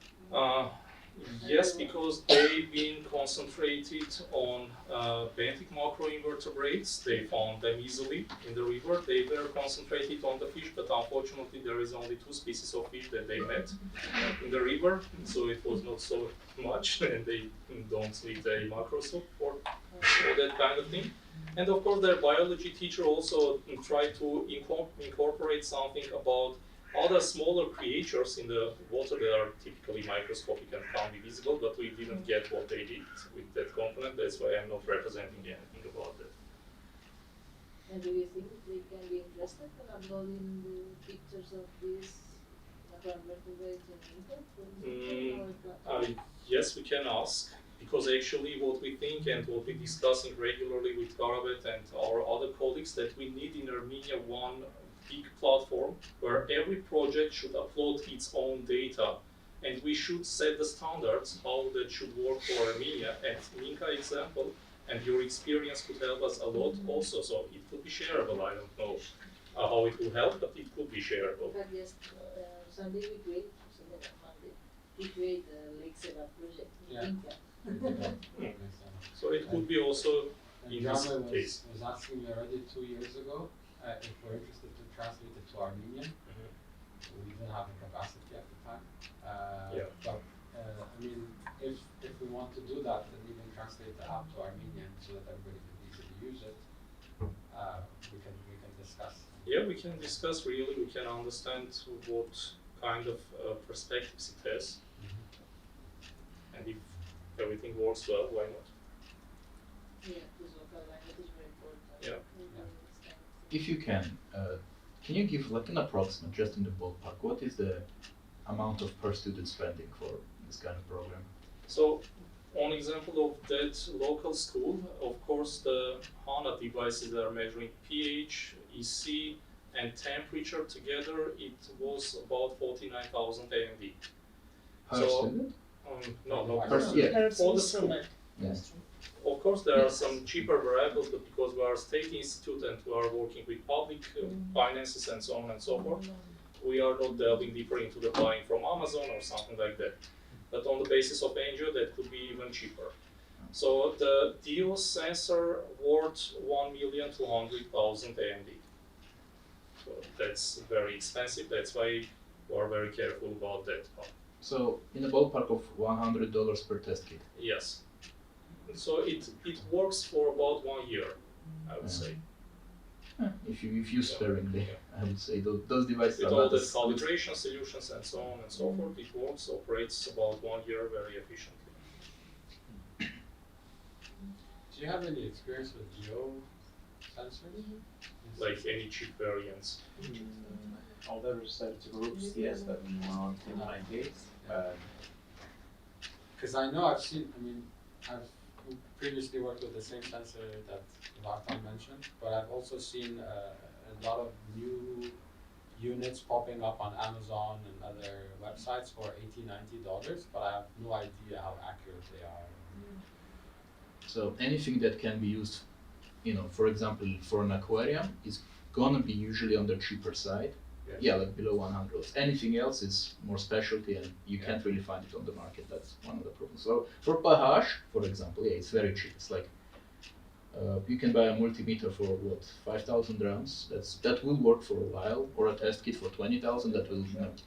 Yes, because they've been concentrated on benthic macroinvertebrates. They found them easily in the river. They were concentrated on the fish, but unfortunately there is only 2 species of fish that they met in the river, so it was not so much, and they don't need a microscope for that kind of thing. And of course their biology teacher also tried to incorporate something about other smaller creatures in the water that are typically microscopic and can't be visible, but we didn't get what they did with that component. That's why I'm not representing anything about that. And do you think they can be interested in uploading the pictures of these macroinvertebrates in Inca? Yes, we can ask, because actually what we think and what we're discussing regularly with Garabet and our other colleagues, that we need in Armenia one big platform where every project should upload its own data, and we should set the standards how that should work for Armenia. And Minka example and your experience could help us a lot also, so it could be shareable. I don't know how it will help, but it could be shareable. But yes, Sunday we create the Lake Seva project in Inca. So it could be also in this case. was asking me already 2 years ago if we're interested to translate it to Armenian. We didn't have the capacity at the time. But I mean, if we want to do that and even translate the app to Armenian so that everybody can easily use it, we can discuss. Yeah, we can discuss really. We can understand what kind of perspectives it has, and if everything works well, why not? Yeah, this local language is very important. Yeah. If you can you give like an approximate, just in the ballpark, what is the amount of per student spending for this kind of program? So, one example of that local school, of course, the HANA devices that are measuring pH, EC, and temperature together, it was about 49,000 AMD. Per student? No, Per year. for the school. Yes. Of course, there are some cheaper variables, but because we are a state institute and we are working with public finances and so on and so forth, we are not delving deeper into the buying from Amazon or something like that. But on the basis of NGO, that could be even cheaper. So the DIOS sensor worth 1,200,000 AMD. So that's very expensive. That's why we are very careful about that part. So in a ballpark of $100 per test kit. Yes. So it works for about 1 year, I would say. If you use sparingly, I would say those devices With are all not the as good. calibration solutions and so on and so forth, it works, operates about 1 year very efficiently. Do you have any experience with geo sensors? Like any cheap variants. Other research groups, yes, but not in my case. Because I know I've previously worked with the same sensor that Vardan mentioned, but I've also seen a lot of new units popping up on Amazon and other websites for $80-90, but I have no idea how accurate they are. So anything that can be used, for example, for an aquarium is gonna be usually on the cheaper side. Yes. Yeah, like below $100. Anything else is more specialty, and you can't really find it on the market. That's one of the problems. So for pH, for example, yeah, it's very cheap. It's like you can buy a multimeter for what, 5,000 grams. That will work for a while, or a test kit for 20,000 that will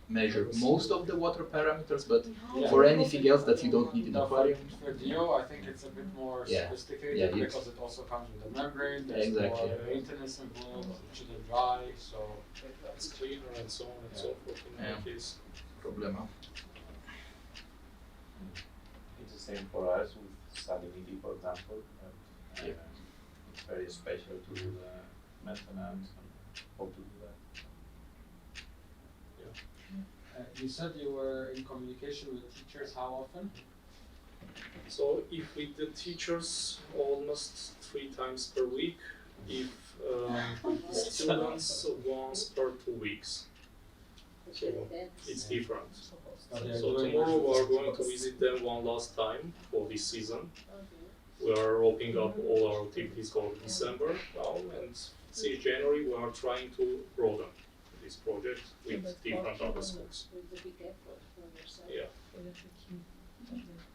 measure most of the water parameters. But for anything else that you don't need in aquarium, For Geo, I think it's a bit more sophisticated because it also comes with a membrane. There's more maintenance involved. It shouldn't dry, so it's cleaner and so on and so forth in any case. Problema. It's the same for us with salinity, for example. It's very special to do the maintenance and how to do that. You said you were in communication with teachers. How often? So if with the teachers, almost 3 times per week. If students, once per 2 weeks. So it's different. So tomorrow we are going to visit them one last time for this season. We are wrapping up all our activities for December now, and since January we are trying to broaden this project with different other schools. With the big effort for yourself. Yeah.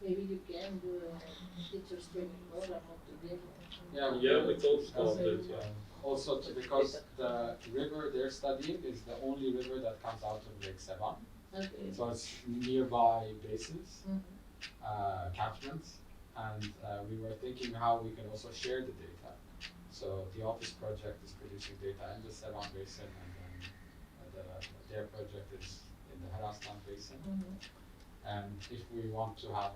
Maybe you can do a teacher's training program together. Yeah, we thought about that, yeah. Also, because the river they're studying is the only river that comes out of Lake Sevan. Okay. So it's nearby basins, catchments, and we were thinking how we can also share the data. So the office project is producing data in the Sevan basin, and then their project is in the Harastan basin. And if we want to have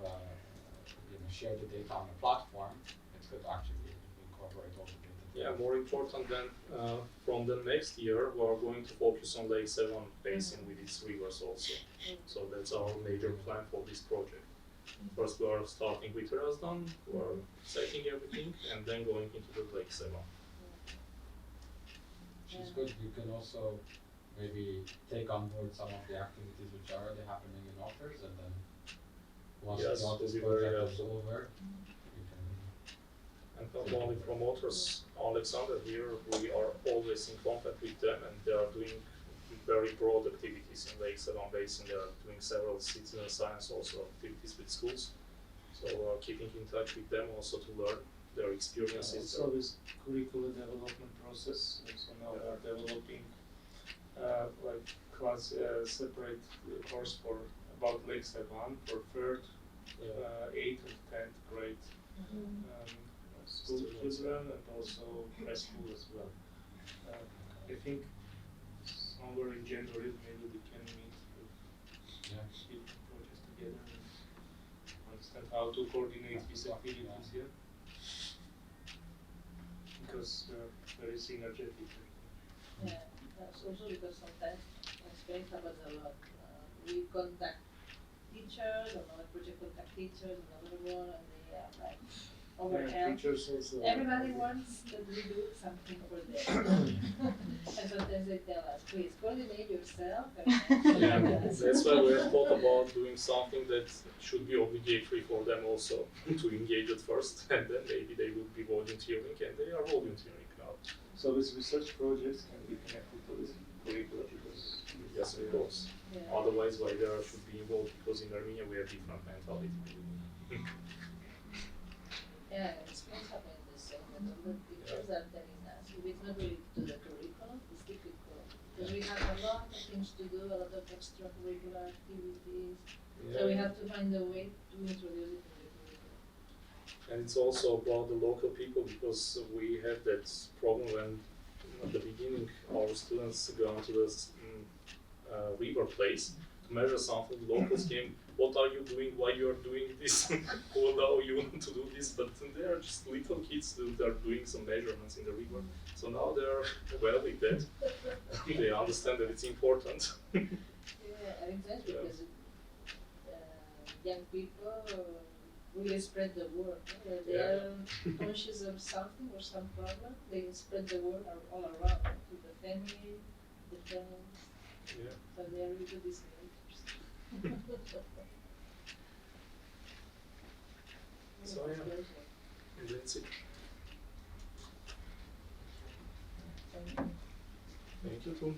share the data on a platform, it could actually incorporate all the data. Yeah, more important than from the next year, we are going to focus on Lake Sevan Basin with its rivers also. So that's our major plan for this project. First, we are starting with Razdan, we are setting everything, and then going into the Lake Sevan. Which is good. You can also maybe take on board some of the activities which are already happening in Otters, and then once the Otters project is over, you can. And not only promoters, Alexander here, we are always in contact with them, and they are doing very broad activities in Lake Sevan Basin. They are doing several citizen science also activities with schools. So we are keeping in touch with them also to learn their experiences. Also this curricular development process, so now we are developing like class separate course for about Lake Sevan for 3rd, 8th and 10th grade school children and also preschool as well. I think somewhere in January maybe we can meet with different projects together and understand how to coordinate these activities here. because they're very synergetic. Yeah, that's also because sometimes experience happens a lot. We contact teachers, another project contact teachers, another one, and they are like overhelped. Everybody wants that we do something for them. And sometimes they tell us, please coordinate yourself. Yeah, that's why we have thought about doing something that should be obligatory for them also to engage at first, and then maybe they will be volunteering, and they are volunteering now. So these research projects can be connected to this curriculum because Yes, of course. Yeah. Otherwise, why they should be involved? Because in Armenia we have different mentality. Yeah, it's happening the same, that all the teachers are telling us, if it's not related to the curriculum, it's difficult. Because we have a lot of things to do, a lot of extracurricular activities, so we have to find a way to introduce it in the curriculum. And it's also about the local people, because we have that problem when at the beginning our students go into this river place to measure something. Locals came, what are you doing, why you are doing this, who allow you to do this, but they are just little kids that are doing some measurements in the river. So now they are well with that. They understand that it's important. Yeah, and it's nice because young people really spread the word. They are conscious of something or some problem, they spread the word all around to the family, the friends. Yeah. So they are really good disseminators. So yeah, and that's it. Thank you. Thank you too.